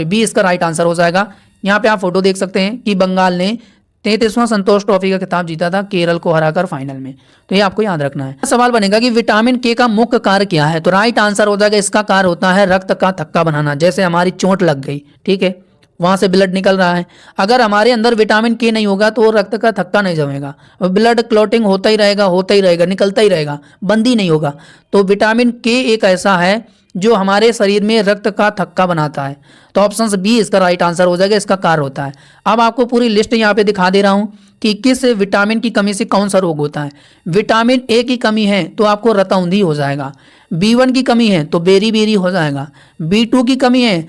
बी इसका राइट आंसर हो जाएगा। यहाँ पे आप फोटो देख सकते हैं कि बंगाल ने 33वां संतोष ट्रॉफी का खिताब जीता था केरल को हराकर फाइनल में। तो ये आपको याद रखना है। सवाल बनेगा कि विटामिन के का मुख्य कार्य क्या है। तो राइट आंसर हो जाएगा इसका कार्य होता है रक्त का थक्का बनाना। जैसे हमारी चोट लग गई, ठीक है, वहां से ब्लड निकल रहा है, अगर हमारे अंदर विटामिन के नहीं होगा तो रक्त का थक्का नहीं जमेगा, ब्लड क्लॉटिंग होता ही रहेगा, निकलता ही रहेगा, बंद ही नहीं होगा। तो विटामिन के एक ऐसा है जो हमारे शरीर में रक्त का थक्का बनाता है। तो ऑप्शन बी इसका राइट आंसर हो जाएगा, इसका कार्य होता है। अब आपको पूरी लिस्ट यहाँ पे दिखा दे रहा हूँ कि किस विटामिन की कमी से कौन सा रोग होता है। विटामिन ए की कमी है तो आपको रतौंधी हो जाएगा, B1 की कमी है तो बेरी हो जाएगा, B2 की कमी है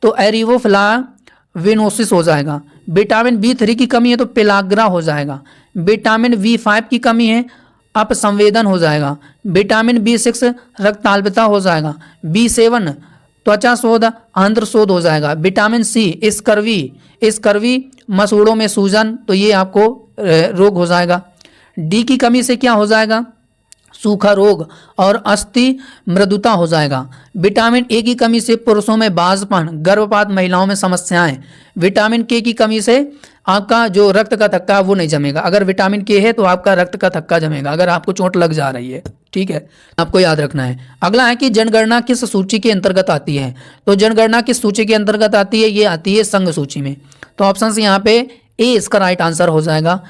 तो एरिवोफ्लाविनोसिस हो जाएगा, विटामिन B3 की कमी है तो पेलाग्रा हो जाएगा, विटामिन B5 की कमी है अपसंवेदन हो जाएगा, विटामिन B6 रक्ताल्पता हो जाएगा, B7 त्वचा शोध आंत्र शोध हो जाएगा, विटामिन C स्कर्वी मसूड़ों में सूजन, तो ये आपको रोग हो जाएगा। डी की कमी से क्या हो जाएगा, सूखा रोग और अस्थि मृदुता हो जाएगा। विटामिन ए की कमी से पुरुषों में बाजपन, गर्भपात, महिलाओं में समस्याएं। विटामिन के की कमी से आपका जो रक्त का थक्का वो नहीं जमेगा। अगर विटामिन के है तो आपका रक्त का थक्का जमेगा अगर आपको चोट लग जा रही है, ठीक है, आपको याद रखना है। अगला है कि जनगणना किस सूची के अंतर्गत आती है। तो जनगणना किस सूची के अंतर्गत आती है, ये आती है संघ सूची में। तो ऑप्शन से यहाँ पे ए इसका राइट आंसर हो जाएगा।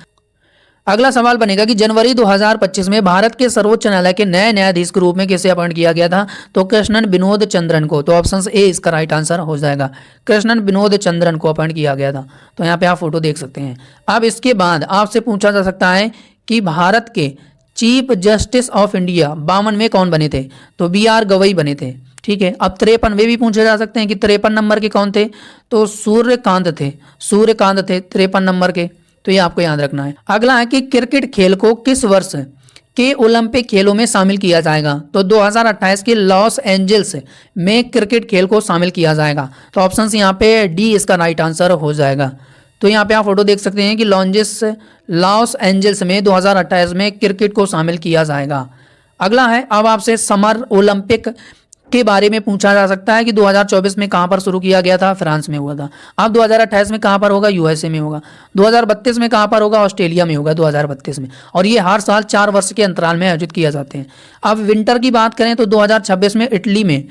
अगला सवाल बनेगा कि जनवरी 2025 में भारत के सर्वोच्च न्यायालय के नए न्यायाधीश के रूप में किसे अपॉइंट किया गया था। तो कृष्णन विनोद चंद्रन को। तो ऑप्शन ए इसका राइट आंसर हो जाएगा, कृष्णन विनोद चंद्रन को अपॉइंट किया गया था। तो यहाँ पे आप फोटो देख सकते हैं। अब इसके बाद आपसे पूछा जा सकता है कि भारत के चीफ जस्टिस ऑफ इंडिया 52 में कौन बने थे। तो BR गवई बने थे, ठीक है। अब 53 वे भी पूछे जा सकते हैं कि 53 नंबर के कौन थे। तो सूर्यकांत थे 53 नंबर के। तो ये आपको याद रखना है। अगला है कि क्रिकेट खेल को किस वर्ष के ओलंपिक खेलों में शामिल किया जाएगा। तो 2028 के लॉस एंजल्स में क्रिकेट खेल को शामिल किया जाएगा। तो ऑप्शन यहाँ पे डी इसका राइट आंसर हो जाएगा। तो यहाँ पे आप फोटो देख सकते हैं कि लॉस एंजल्स में 2028 में क्रिकेट को शामिल किया जाएगा। अगला है, अब आपसे समर ओलंपिक के बारे में पूछा जा सकता है कि 2024 में कहां पर शुरू किया गया था, फ्रांस में हुआ था। अब 2028 में कहां पर होगा, USA में होगा। 2032 में कहां पर होगा, ऑस्ट्रेलिया में होगा 2032 में। और ये हर साल 4 वर्ष के अंतराल में आयोजित किए जाते हैं। अब विंटर की बात करें तो 2026 में इटली में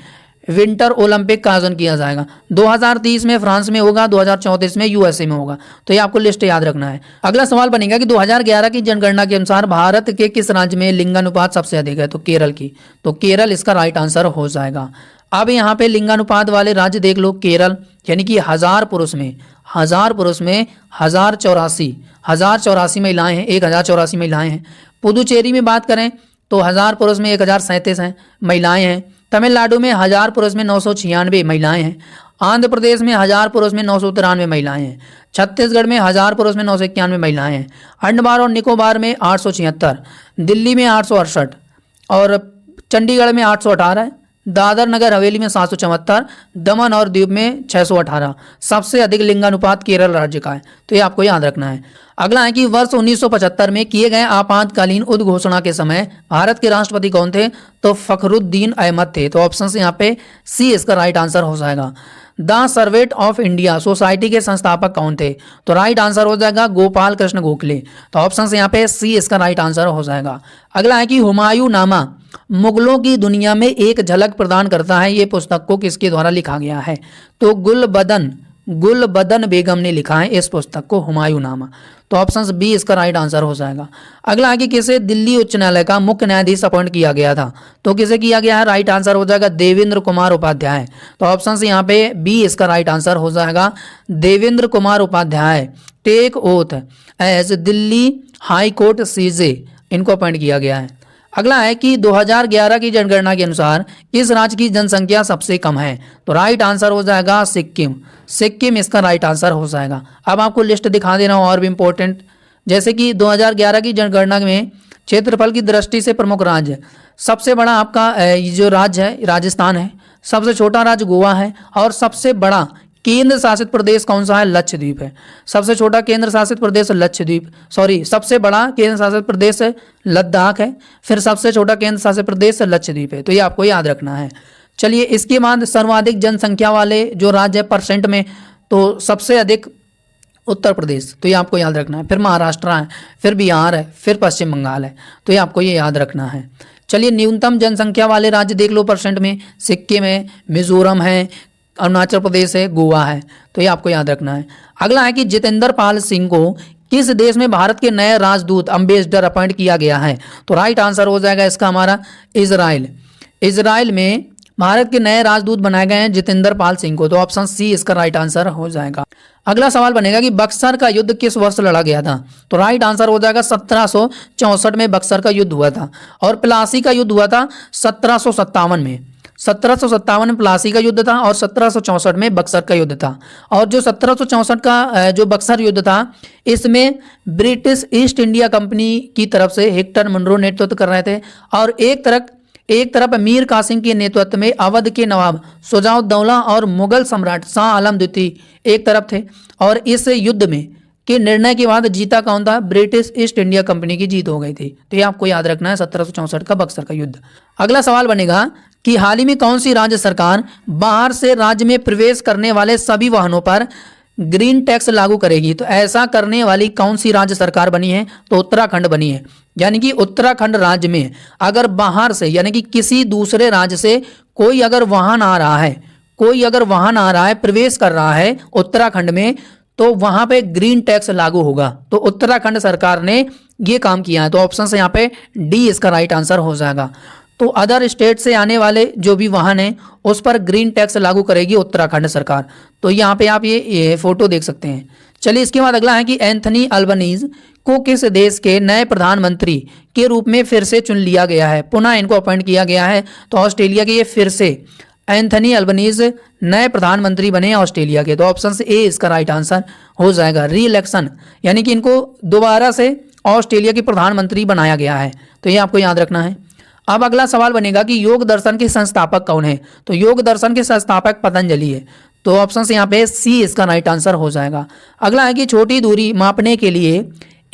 विंटर ओलंपिक का आयोजन किया जाएगा। 2030 में फ्रांस में होगा, 2034 में USA में होगा। तो ये आपको लिस्ट याद रखना है। अगला सवाल बनेगा कि 2011 की जनगणना के अनुसार भारत के किस राज्य में लिंगानुपात सबसे अधिक है। तो केरल की। तो केरल इसका राइट आंसर हो जाएगा। अब यहाँ पे लिंगानुपात वाले राज्य देख लो, केरल, यानी कि 1000 पुरुष में 1084 महिलाएं हैं, 1084 महिलाएं हैं। पुदुचेरी में बात करें तो 1000 पुरुष में 1037 हैं महिलाएं हैं। तमिलनाडु में 1000 पुरुष में 996 महिलाएं हैं। आंध्र प्रदेश में 1000 पुरुष में 993 महिलाएं हैं। छत्तीसगढ़ में 1000 पुरुष में 991 महिलाएं हैं। अंडमान और निकोबार में 876, दिल्ली में 868 और चंडीगढ़ में 818 है। दादर नगर हवेली में 774, दमन और दीव में 618। सबसे अधिक लिंगानुपात केरल राज्य का है। तो ये आपको याद रखना है। अगला है कि वर्ष 1975 में किए गए आपातकालीन उद्घोषणा के समय भारत के राष्ट्रपति कौन थे। तो फखरुद्दीन अहमद थे। तो ऑप्शन से यहाँ पे सी इसका राइट आंसर हो जाएगा। द सर्वेट ऑफ इंडिया सोसाइटी के संस्थापक कौन थे। तो राइट आंसर हो जाएगा गोपाल कृष्ण गोखले। तो ऑप्शन से यहाँ पे सी इसका राइट आंसर हो जाएगा। अगला है कि हुमायूं नामा मुगलों की दुनिया में एक झलक प्रदान करता है। ये पुस्तक को किसके द्वारा लिखा गया है। तो गुलबदन बेगम ने लिखा है इस पुस्तक को, हुमायूं नामा। तो ऑप्शन बी इसका राइट आंसर हो जाएगा। अगला आगे किसे दिल्ली उच्च न्यायालय का मुख्य न्यायाधीश अपॉइंट किया गया था। तो किसे किया गया है, राइट आंसर हो जाएगा देवेंद्र कुमार उपाध्याय। तो ऑप्शन से यहाँ पे बी इसका राइट आंसर हो जाएगा। Devendra Kumar Upadhyay take oath as Delhi high court CJ, इनको अपॉइंट किया गया है। अगला है कि 2011 की जनगणना के अनुसार किस राज्य की जनसंख्या सबसे कम है। तो राइट आंसर हो जाएगा सिक्किम इसका राइट आंसर हो जाएगा। अब आपको लिस्ट दिखा दे रहा हूँ और भी इंपॉर्टेंट, जैसे कि 2011 की जनगणना में क्षेत्रफल की दृष्टि से प्रमुख राज्य, सबसे बड़ा आपका जो राज्य है राजस्थान है, सबसे छोटा राज्य गोवा है और सबसे बड़ा केंद्र शासित प्रदेश कौन सा है, लक्षद्वीप है। सबसे छोटा केंद्र शासित प्रदेश सबसे बड़ा केंद्र शासित प्रदेश लद्दाख है, फिर सबसे छोटा केंद्र शासित प्रदेश लक्षद्वीप है। तो ये आपको याद रखना है। चलिए इसके बाद सर्वाधिक जनसंख्या वाले जो राज्य है परसेंट में, तो सबसे अधिक उत्तर प्रदेश, तो ये आपको याद रखना है। फिर महाराष्ट्र है, फिर बिहार है, फिर पश्चिम बंगाल है। तो ये आपको ये याद रखना है। चलिए न्यूनतम जनसंख्या वाले राज्य देख लो परसेंट में, सिक्किम है, मिजोरम है, अरुणाचल प्रदेश है, गोवा है। तो ये आपको याद रखना है। अगला है कि जितेंद्र पाल सिंह को किस देश में भारत के नए राजदूत अम्बेसडर अपॉइंट किया गया है। तो राइट आंसर हो जाएगा इसका हमारा इजराइल में भारत के नए राजदूत बनाए गए हैं जितेंद्र पाल सिंह को। तो ऑप्शन सी इसका राइट आंसर हो जाएगा। अगला सवाल बनेगा कि बक्सर का युद्ध किस वर्ष लड़ा गया था। तो राइट आंसर हो जाएगा 1764 में बक्सर का युद्ध हुआ था। और प्लासी का युद्ध हुआ था 1757 में। 1757 में प्लासी का युद्ध था और 1764 में बक्सर का युद्ध था। और जो 1764 का जो बक्सर युद्ध था, इसमें ब्रिटिश ईस्ट इंडिया कंपनी की तरफ से हेक्टर मनरो नेतृत्व कर रहे थे और एक तरफ मीर कासिम के नेतृत्व में अवध के नवाब शुजाउद्दौला और मुगल सम्राट शाह आलम द्वितीय एक तरफ थे। और इस युद्ध में के निर्णय के बाद जीता कौन था? ब्रिटिश ईस्ट इंडिया कंपनी की जीत हो गई थी। तो ये आपको याद रखना है 1764 का बक्सर का युद्ध। अगला सवाल बनेगा कि हाल ही में कौन सी राज्य सरकार बाहर से राज्य में प्रवेश करने वाले सभी वाहनों पर ग्रीन टैक्स लागू करेगी। तो ऐसा करने वाली कौन सी राज्य सरकार बनी है? तो उत्तराखंड बनी है। यानी कि उत्तराखंड राज्य में अगर बाहर से यानी कि किसी दूसरे राज्य से कोई अगर वाहन आ रहा है, प्रवेश कर रहा है उत्तराखंड में, तो वहां पे ग्रीन टैक्स लागू होगा। तो उत्तराखंड सरकार ने ये काम किया है। तो ऑप्शन से यहाँ पे डी इसका राइट आंसर हो जाएगा। तो अदर स्टेट से आने वाले जो भी वाहन हैं उस पर ग्रीन टैक्स लागू करेगी उत्तराखंड सरकार। तो यहाँ पे आप ये फोटो देख सकते हैं। चलिए इसके बाद अगला है कि एंथनी अल्बनीज को किस देश के नए प्रधानमंत्री के रूप में फिर से चुन लिया गया है? पुनः इनको अपॉइंट किया गया है। तो ऑस्ट्रेलिया के ये फिर से एंथनी अल्बनीज नए प्रधानमंत्री बने ऑस्ट्रेलिया के। तो ऑप्शन से ए इसका राइट आंसर हो जाएगा। री इलेक्शन यानी कि इनको दोबारा से ऑस्ट्रेलिया के प्रधानमंत्री बनाया गया है। तो ये आपको याद रखना है। अब अगला सवाल बनेगा कि योग दर्शन के संस्थापक कौन है? तो योग दर्शन के संस्थापक पतंजलि है। तो ऑप्शन से यहाँ पे सी इसका राइट आंसर हो जाएगा। अगला है कि छोटी दूरी मापने के लिए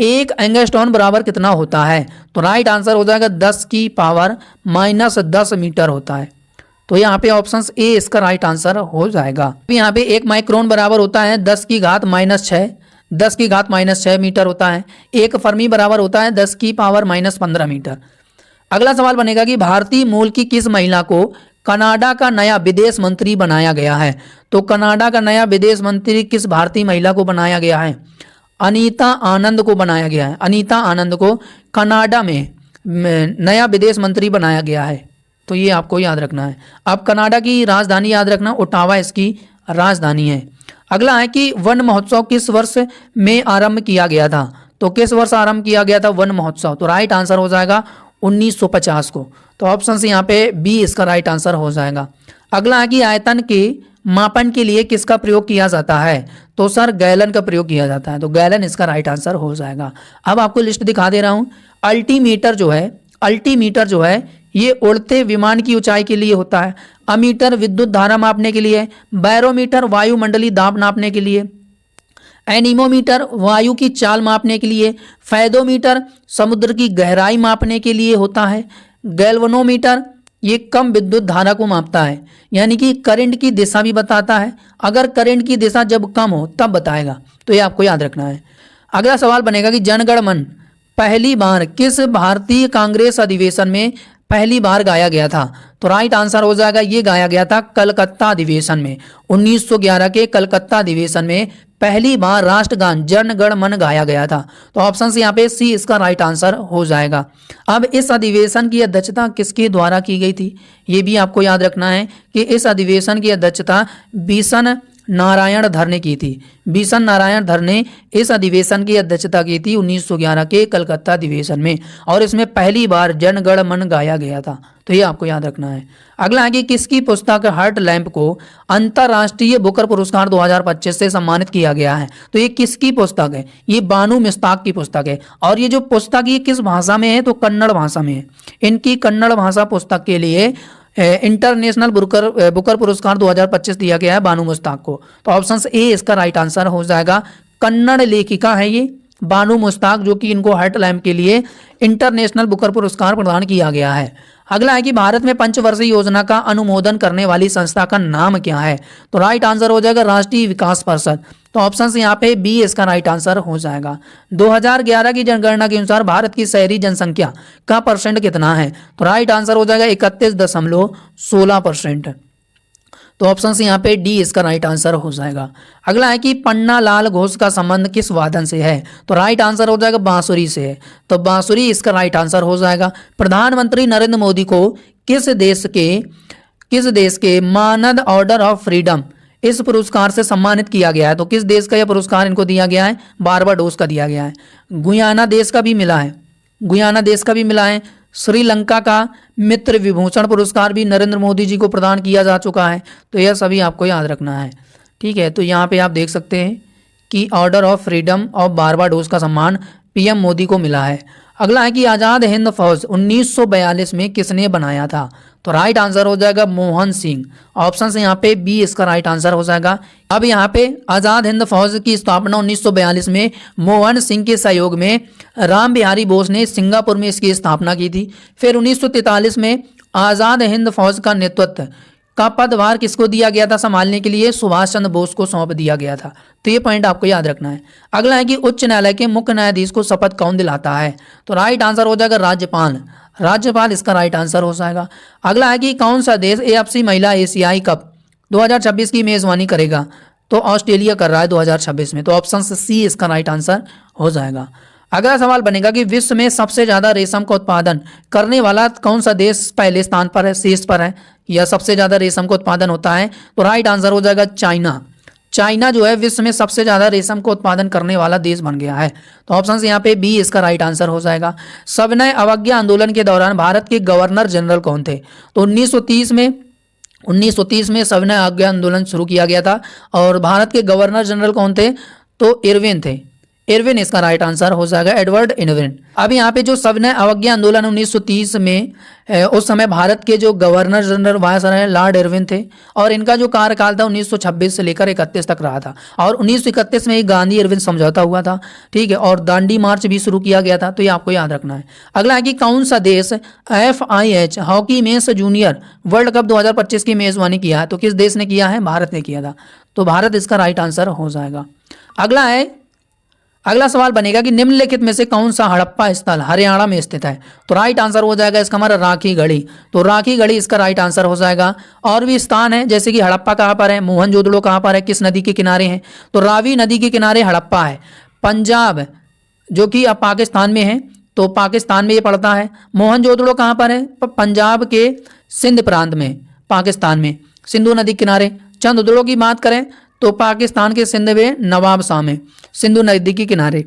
एक एंगस्ट्रॉन बराबर कितना होता है? तो राइट आंसर हो जाएगा 10⁻⁻10 मीटर होता है। तो यहाँ पे ऑप्शन ए इसका राइट आंसर हो जाएगा। यहाँ पे 1 माइक्रोन बराबर होता है 10⁻⁻6 मीटर होता है। 1 फर्मी बराबर होता है 10⁻⁻15 मीटर। अगला सवाल बनेगा कि भारतीय मूल की किस महिला को कनाडा का नया विदेश मंत्री बनाया गया है? तो कनाडा का नया विदेश मंत्री किस भारतीय महिला को बनाया गया है? अनीता आनंद को बनाया गया है। अनीता आनंद को कनाडा में नया विदेश मंत्री बनाया गया है। तो ये आपको याद रखना है। अब कनाडा की राजधानी याद रखना, ओटावा इसकी राजधानी है। अगला है कि वन महोत्सव किस वर्ष में आरंभ किया गया था? तो किस वर्ष आरंभ किया गया था वन महोत्सव? तो राइट आंसर हो जाएगा 1950 को। तो ऑप्शन से यहाँ पे बी इसका राइट आंसर हो जाएगा। अगला है कि आयतन के मापन के लिए किसका प्रयोग किया जाता है? तो सर गैलन का प्रयोग किया जाता है। तो गैलन इसका राइट आंसर हो जाएगा। अब आपको लिस्ट दिखा दे रहा हूँ। अल्टीमीटर जो है ये उड़ते विमान की ऊंचाई के लिए होता है। अमीटर विद्युत धारा मापने के लिए, बैरोमीटर वायुमंडलीय दाब नापने के लिए, एनीमोमीटर वायु की चाल मापने के लिए, फैदोमीटर समुद्र की गहराई मापने के लिए होता है, गैल्वेनोमीटर ये कम विद्युत धारा को मापता है, यानी कि करंट की दिशा भी बताता है। अगर करंट की दिशा जब कम हो तब बताएगा। तो ये आपको याद रखना है। अगला सवाल बनेगा कि जनगण मन पहली बार किस भारतीय कांग्रेस अधिवेशन में पहली बार गाया गया था? तो राइट आंसर हो जाएगा ये गाया गया था कलकत्ता अधिवेशन में। 1911 के कलकत्ता अधिवेशन में पहली बार राष्ट्रगान जन गण मन गाया गया था। तो ऑप्शन से यहाँ पे सी इसका राइट आंसर हो जाएगा। अब इस अधिवेशन की अध्यक्षता किसके द्वारा की गई थी? ये भी आपको याद रखना है कि इस अधिवेशन की अध्यक्षता बिशन नारायण धर ने की थी। बिशन नारायण धर ने इस अधिवेशन की अध्यक्षता की थी 1911 के कलकत्ता अधिवेशन में, और इसमें पहली बार जन गण मन गाया गया था। तो ये आपको याद रखना है। अगला है कि किसकी पुस्तक हर्ट लैम्प को अंतर्राष्ट्रीय बुकर पुरस्कार 2025 से सम्मानित किया गया है? तो ये किसकी पुस्तक है? ये बानू मिस्ताक की पुस्तक है। और ये जो पुस्तक ये किस भाषा में है? तो कन्नड़ भाषा में है। इनकी कन्नड़ भाषा पुस्तक के लिए इंटरनेशनल बुकर पुरस्कार 2025 दिया गया है बानू मुस्ताक को। तो ऑप्शन ए इसका राइट आंसर हो जाएगा। कन्नड़ लेखिका है ये बानू मुस्ताक, जो कि इनको हर्ट लैम्प के लिए इंटरनेशनल बुकर पुरस्कार प्रदान किया गया है। अगला है कि भारत में पंचवर्षीय योजना का अनुमोदन करने वाली संस्था का नाम क्या है? तो राइट आंसर हो जाएगा राष्ट्रीय विकास परिषद। तो ऑप्शन से यहाँ पे बी इसका राइट आंसर हो जाएगा। 2011 की जनगणना के अनुसार भारत की शहरी जनसंख्या का परसेंट कितना है? तो राइट आंसर हो जाएगा 31.16%। तो ऑप्शन से यहाँ पे डी इसका राइट आंसर हो जाएगा। अगला है कि पन्ना लाल घोष का संबंध किस वादन से है? तो राइट आंसर हो जाएगा बांसुरी से है। तो बांसुरी इसका राइट आंसर हो जाएगा। प्रधानमंत्री नरेंद्र मोदी को किस देश के किस देश के मानद ऑर्डर ऑफ फ्रीडम इस पुरस्कार से सम्मानित किया गया है? तो किस देश का यह पुरस्कार इनको दिया गया है? बारबाडोस का दिया गया है। गुयाना देश का भी मिला है, गुयाना देश का भी मिला है। श्रीलंका का मित्र विभूषण पुरस्कार भी नरेंद्र मोदी जी को प्रदान किया जा चुका है। तो यह सभी आपको याद रखना है, ठीक है। तो यहाँ पे आप देख सकते हैं कि order of freedom of Barbados का सम्मान पीएम मोदी को मिला है। अगला है कि आज़ाद हिंद फौज 1942 में किसने बनाया था? तो राइट आंसर हो जाएगा मोहन सिंह। ऑप्शन से यहाँ पे बी इसका राइट आंसर हो जाएगा। अब यहाँ पे आज़ाद हिंद फौज की स्थापना 1942 में मोहन सिंह के सहयोग में राम बिहारी बोस ने सिंगापुर में इसकी स्थापना की थी। फिर 1943 में आज़ाद हिंद फौज का नेतृत्व का पदभार किसको दिया गया था संभालने के लिए? सुभाष चंद्र बोस को सौंप दिया गया था। तो ये पॉइंट आपको याद रखना है। अगला है कि उच्च न्यायालय के मुख्य न्यायाधीश को शपथ कौन दिलाता है? तो राइट आंसर हो जाएगा राज्यपाल। राज्यपाल इसका राइट आंसर हो जाएगा। अगला है कि कौन सा देश एएफसी महिला एशियाई कप 2026 की मेजबानी करेगा? तो ऑस्ट्रेलिया कर रहा है 2026 में। तो ऑप्शन सी इसका राइट आंसर हो जाएगा। अगला सवाल बनेगा कि विश्व में सबसे ज़्यादा रेशम का उत्पादन करने वाला कौन सा देश पहले स्थान पर है, शीर्ष पर है, या सबसे ज़्यादा रेशम का उत्पादन होता है? तो राइट आंसर हो जाएगा चाइना। चाइना जो है विश्व में सबसे ज़्यादा रेशम का उत्पादन करने वाला देश बन गया है। तो ऑप्शन यहाँ पे बी इसका राइट आंसर हो जाएगा। सविनय अवज्ञा आंदोलन के दौरान भारत के गवर्नर जनरल कौन थे? तो 1930 में सविनय अवज्ञा आंदोलन शुरू किया गया था और भारत के गवर्नर जनरल कौन थे? तो इरविन थे। इरविन इसका राइट आंसर हो जाएगा, एडवर्ड इरविन। अब यहाँ पे जो सविनय अवज्ञा आंदोलन 1930 में उस समय भारत के जो governor general viceroy Lord Irwin थे और इनका जो कार्यकाल था 1926 से लेकर 31 तक रहा था और 1931 में ही गांधी इरविन समझौता हुआ था, ठीक है, और दांडी मार्च भी शुरू किया गया था। तो ये आपको याद रखना है। अगला है कि कौन सा देश FIH hockey mains junior world cup 2025 की मेजबानी किया है? तो किस देश ने किया है? भारत ने किया था। तो भारत इसका राइट आंसर हो जाएगा। अगला सवाल बनेगा कि निम्नलिखित में से कौन सा हड़प्पा स्थल हरियाणा में स्थित है? तो राइट आंसर हो जाएगा इसका हमारा राखी गढ़ी। तो राखी गढ़ी इसका राइट आंसर हो जाएगा। और भी स्थान है जैसे कि हड़प्पा कहाँ पर है, मोहनजोदड़ो कहाँ पर है, किस नदी के किनारे हैं? तो रावी नदी के किनारे हड़प्पा है। पंजाब जो कि अब पाकिस्तान में है, तो पाकिस्तान में ये पड़ता है। मोहनजोदड़ो कहाँ पर है? पंजाब के सिंध प्रांत में, पाकिस्तान में, सिंधु नदी किनारे। चंद्रद्रोह की बात करें तो पाकिस्तान के सिंध में नवाबशाह में, सिंधु नदी के किनारे।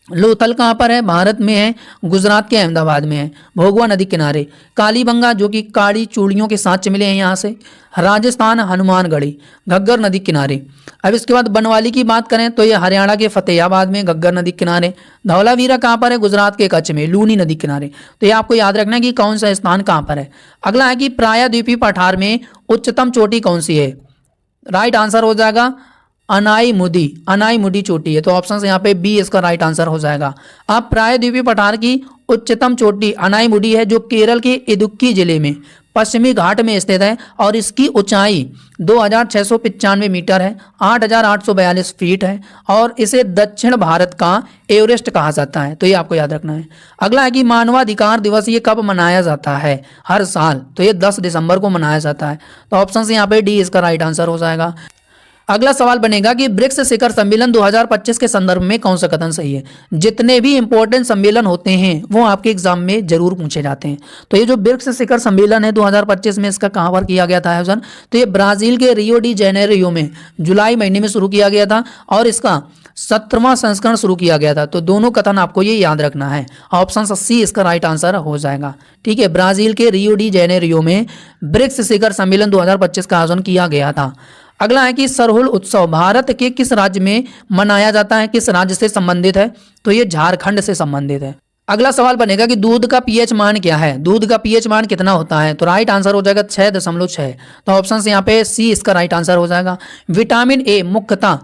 लोथल कहाँ पर है? भारत में है, गुजरात के अहमदाबाद में है, भोगवा नदी किनारे। कालीबंगा जो कि काली चूड़ियों के साथ मिले हैं यहाँ से, राजस्थान हनुमानगढ़ी, घग्गर नदी किनारे। अब इसके बाद बनवाली की बात करें तो ये हरियाणा के फतेहाबाद में, घग्गर नदी किनारे। धौलावीरा कहाँ पर है? गुजरात के कच्छ में, लूनी नदी किनारे। तो ये आपको याद रखना है कि कौन सा स्थान कहाँ पर है। अगला है कि प्रायद्वीपीय पठार में उच्चतम चोटी कौन सी है? राइट आंसर हो जाएगा अनाईमुदी। अनाईमुदी चोटी है। तो ऑप्शन से यहाँ पे बी इसका राइट आंसर हो जाएगा। अब प्रायद्वीपीय पठार की उच्चतम चोटी अनाईमुदी है जो केरल के इडुक्की जिले में पश्चिमी घाट में स्थित है और इसकी ऊंचाई 2695 मीटर है, 8842 फीट है और इसे दक्षिण भारत का एवरेस्ट कहा जाता है। तो ये आपको याद रखना है। अगला है कि मानवाधिकार दिवस ये कब मनाया जाता है? हर साल। तो ये 10 दिसंबर को मनाया जाता है। तो ऑप्शन से यहाँ पे डी इसका राइट आंसर हो जाएगा। अगला सवाल बनेगा कि ब्रिक्स शिखर सम्मेलन 2025 के संदर्भ में कौन सा कथन सही है? जितने भी इंपॉर्टेंट सम्मेलन होते हैं वो आपके एग्जाम में जरूर पूछे जाते हैं। तो ये जो ब्रिक्स शिखर सम्मेलन है 2025 में, इसका कहाँ पर किया गया था आयोजन? तो ये ब्राजील के रियो डी जेनेरियो में जुलाई महीने में शुरू किया गया था और इसका 17वां संस्करण शुरू किया गया था। तो दोनों कथन आपको ये याद रखना है। ऑप्शन सी इसका राइट आंसर हो जाएगा, ठीक है। ब्राजील के रियो डी जेनेरियो में ब्रिक्स शिखर सम्मेलन 2025 का आयोजन किया गया था। अगला है कि सरहुल उत्सव भारत के किस राज्य में मनाया जाता है? किस राज्य से संबंधित है? तो ये झारखंड से संबंधित है। अगला सवाल बनेगा कि दूध का पीएच मान क्या है? दूध का पीएच मान कितना होता है? तो राइट आंसर हो जाएगा 6.6। तो ऑप्शन से यहाँ पे सी इसका राइट आंसर हो जाएगा। विटामिन ए मुख्यतः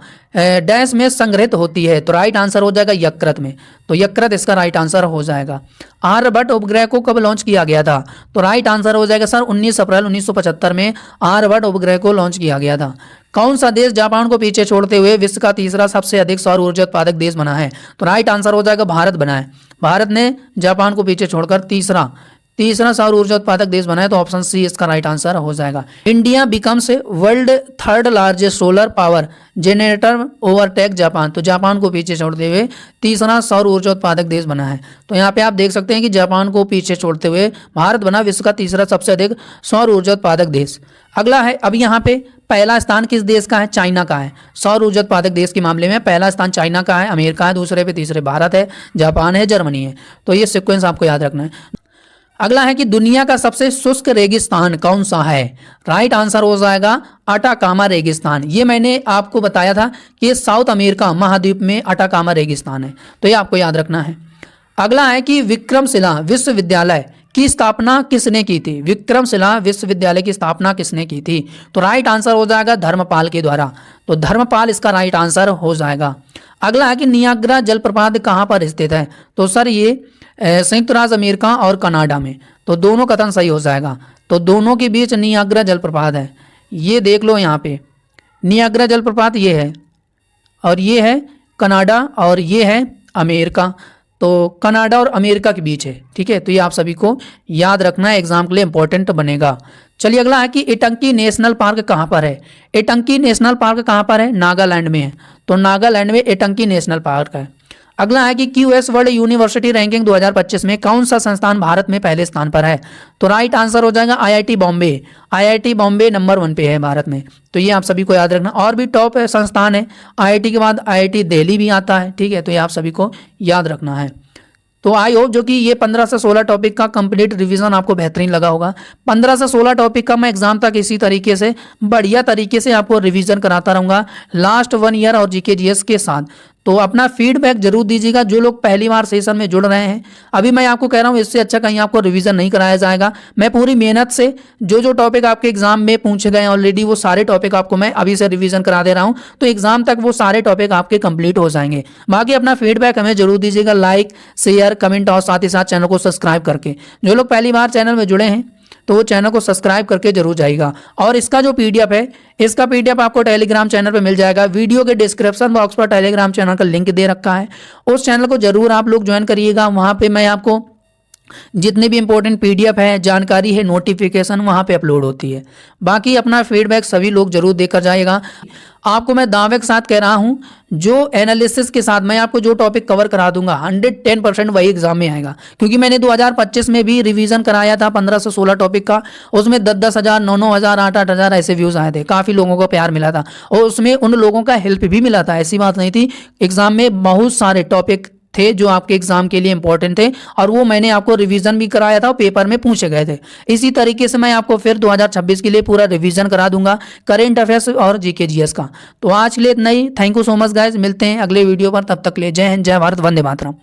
डैश में संग्रहित होती है। तो राइट आंसर हो जाएगा यकृत में। तो यकृत इसका राइट आंसर हो जाएगा। आर्यभट्ट उपग्रह को कब लॉन्च किया गया था? तो राइट आंसर हो जाएगा सर 19 अप्रैल 1975 में आर्यभट्ट उपग्रह को लॉन्च किया गया था। कौन सा देश जापान को पीछे छोड़ते हुए विश्व का तीसरा सबसे अधिक सौर ऊर्जा उत्पादक देश बना है? तो राइट आंसर हो जाएगा भारत बना है। भारत ने जापान को पीछे छोड़कर तीसरा तीसरा सौर ऊर्जा उत्पादक देश बना है, तो ऑप्शन सी इसका राइट आंसर हो जाएगा। India becomes world third largest solar power generator overtake Japan, तो जापान को पीछे छोड़ते हुए तीसरा सौर ऊर्जा उत्पादक देश बना है। तो यहाँ पे आप देख सकते हैं कि जापान को पीछे छोड़ते हुए भारत बना विश्व का तीसरा सबसे अधिक सौर ऊर्जा उत्पादक देश। अगला है, अब यहाँ पे पहला स्थान किस देश का है? चाइना का है। सौर ऊर्जा उत्पादक देश के मामले में पहला स्थान चाइना का है, अमेरिका है दूसरे पे, तीसरे भारत है, जापान है, जर्मनी है। तो ये सीक्वेंस आपको याद रखना है। अगला है कि दुनिया का सबसे शुष्क रेगिस्तान कौन सा है? राइट आंसर हो जाएगा अटाकामा रेगिस्तान। ये मैंने आपको बताया था कि ये साउथ अमेरिका महाद्वीप में अटाकामा रेगिस्तान है, तो ये आपको याद रखना है। अगला है कि विक्रमशिला विश्वविद्यालय की स्थापना किसने की थी? विक्रमशिला विश्वविद्यालय की स्थापना किसने की थी? तो राइट आंसर हो जाएगा धर्मपाल के द्वारा, तो धर्मपाल इसका राइट आंसर हो जाएगा। अगला है कि नियाग्रा जलप्रपात कहाँ पर स्थित है? तो सर ये संयुक्त राज्य अमेरिका और कनाडा में, तो दोनों कथन सही हो जाएगा। तो दोनों के बीच नियाग्रा जलप्रपात है, ये देख लो यहाँ पे नियाग्रा जलप्रपात ये है, और ये है कनाडा और ये है अमेरिका, तो कनाडा और अमेरिका के बीच है। ठीक है, तो ये आप सभी को याद रखना है, एग्जाम के लिए इंपॉर्टेंट बनेगा। चलिए अगला है कि इटंकी नेशनल पार्क कहाँ पर है? इटंकी नेशनल पार्क कहाँ पर है? नागालैंड में है, तो नागालैंड में इटंकी नेशनल पार्क है। अगला है कि क्यूएस वर्ल्ड यूनिवर्सिटी रैंकिंग 2025 में कौन सा संस्थान भारत में पहले स्थान पर है? तो राइट आंसर हो जाएगा IIT Bombay. IIT Bombay number 1 पे है भारत में, तो ये आप सभी को याद रखना। और भी टॉप संस्थान है, आईआईटी के बाद आईआईटी दिल्ली भी आता है। ठीक है, तो ये आप सभी को याद रखना है। तो आई होप जो कि ये 15 से 16 टॉपिक का कंप्लीट रिवीजन आपको बेहतरीन लगा होगा। 15 से 16 टॉपिक का मैं एग्जाम तक इसी तरीके से बढ़िया तरीके से आपको रिवीजन कराता रहूँगा लास्ट 1 ईयर और जीके जीएस के साथ। तो अपना फीडबैक जरूर दीजिएगा जो लोग पहली बार सेशन में जुड़ रहे हैं। अभी मैं आपको कह रहा हूँ इससे अच्छा कहीं आपको रिवीजन नहीं कराया जाएगा। मैं पूरी मेहनत से जो टॉपिक आपके एग्जाम में पूछे गए ऑलरेडी वो सारे टॉपिक आपको मैं अभी से रिवीजन करा दे रहा हूँ, तो एग्जाम तक वो सारे टॉपिक आपके कंप्लीट हो जाएंगे। बाकी अपना फीडबैक हमें जरूर दीजिएगा, लाइक शेयर कमेंट और साथ ही साथ चैनल को सब्सक्राइब करके। जो लोग पहली बार चैनल में जुड़े हैं तो वो चैनल को सब्सक्राइब करके जरूर जाइएगा। और इसका जो पीडीएफ है, इसका पीडीएफ आपको टेलीग्राम चैनल पे मिल जाएगा। वीडियो के डिस्क्रिप्शन बॉक्स पर टेलीग्राम चैनल का लिंक दे रखा है, उस चैनल को जरूर आप लोग ज्वाइन करिएगा। वहाँ पे मैं आपको जितने भी इंपॉर्टेंट पीडीएफ है, जानकारी है, नोटिफिकेशन वहाँ पे अपलोड होती है। बाकी अपना फीडबैक सभी लोग जरूर देकर जाएगा। आपको मैं दावे के साथ कह रहा हूँ, जो एनालिसिस के साथ मैं आपको जो टॉपिक कवर करा दूंगा 110% वही एग्जाम में आएगा। क्योंकि मैंने 2025 में भी रिवीजन कराया था 15 से 16 टॉपिक का, उसमें 10-10 हज़ार 9-9 हज़ार 8-8 हज़ार ऐसे व्यूज़ आए थे। काफ़ी लोगों को प्यार मिला था और उसमें उन लोगों का हेल्प भी मिला था, ऐसी बात नहीं थी। एग्जाम में बहुत सारे टॉपिक थे जो आपके एग्जाम के लिए इंपॉर्टेंट थे और वो मैंने आपको रिवीजन भी कराया था और पेपर में पूछे गए थे। इसी तरीके से मैं आपको फिर 2026 के लिए पूरा रिवीजन करा दूंगा करेंट अफेयर्स और जीके जीएस का। तो आज के लिए इतना ही। Thank you so much guys, मिलते हैं अगले वीडियो पर, तब तक ले जय हिंद, जय भारत, वंदे मातरम।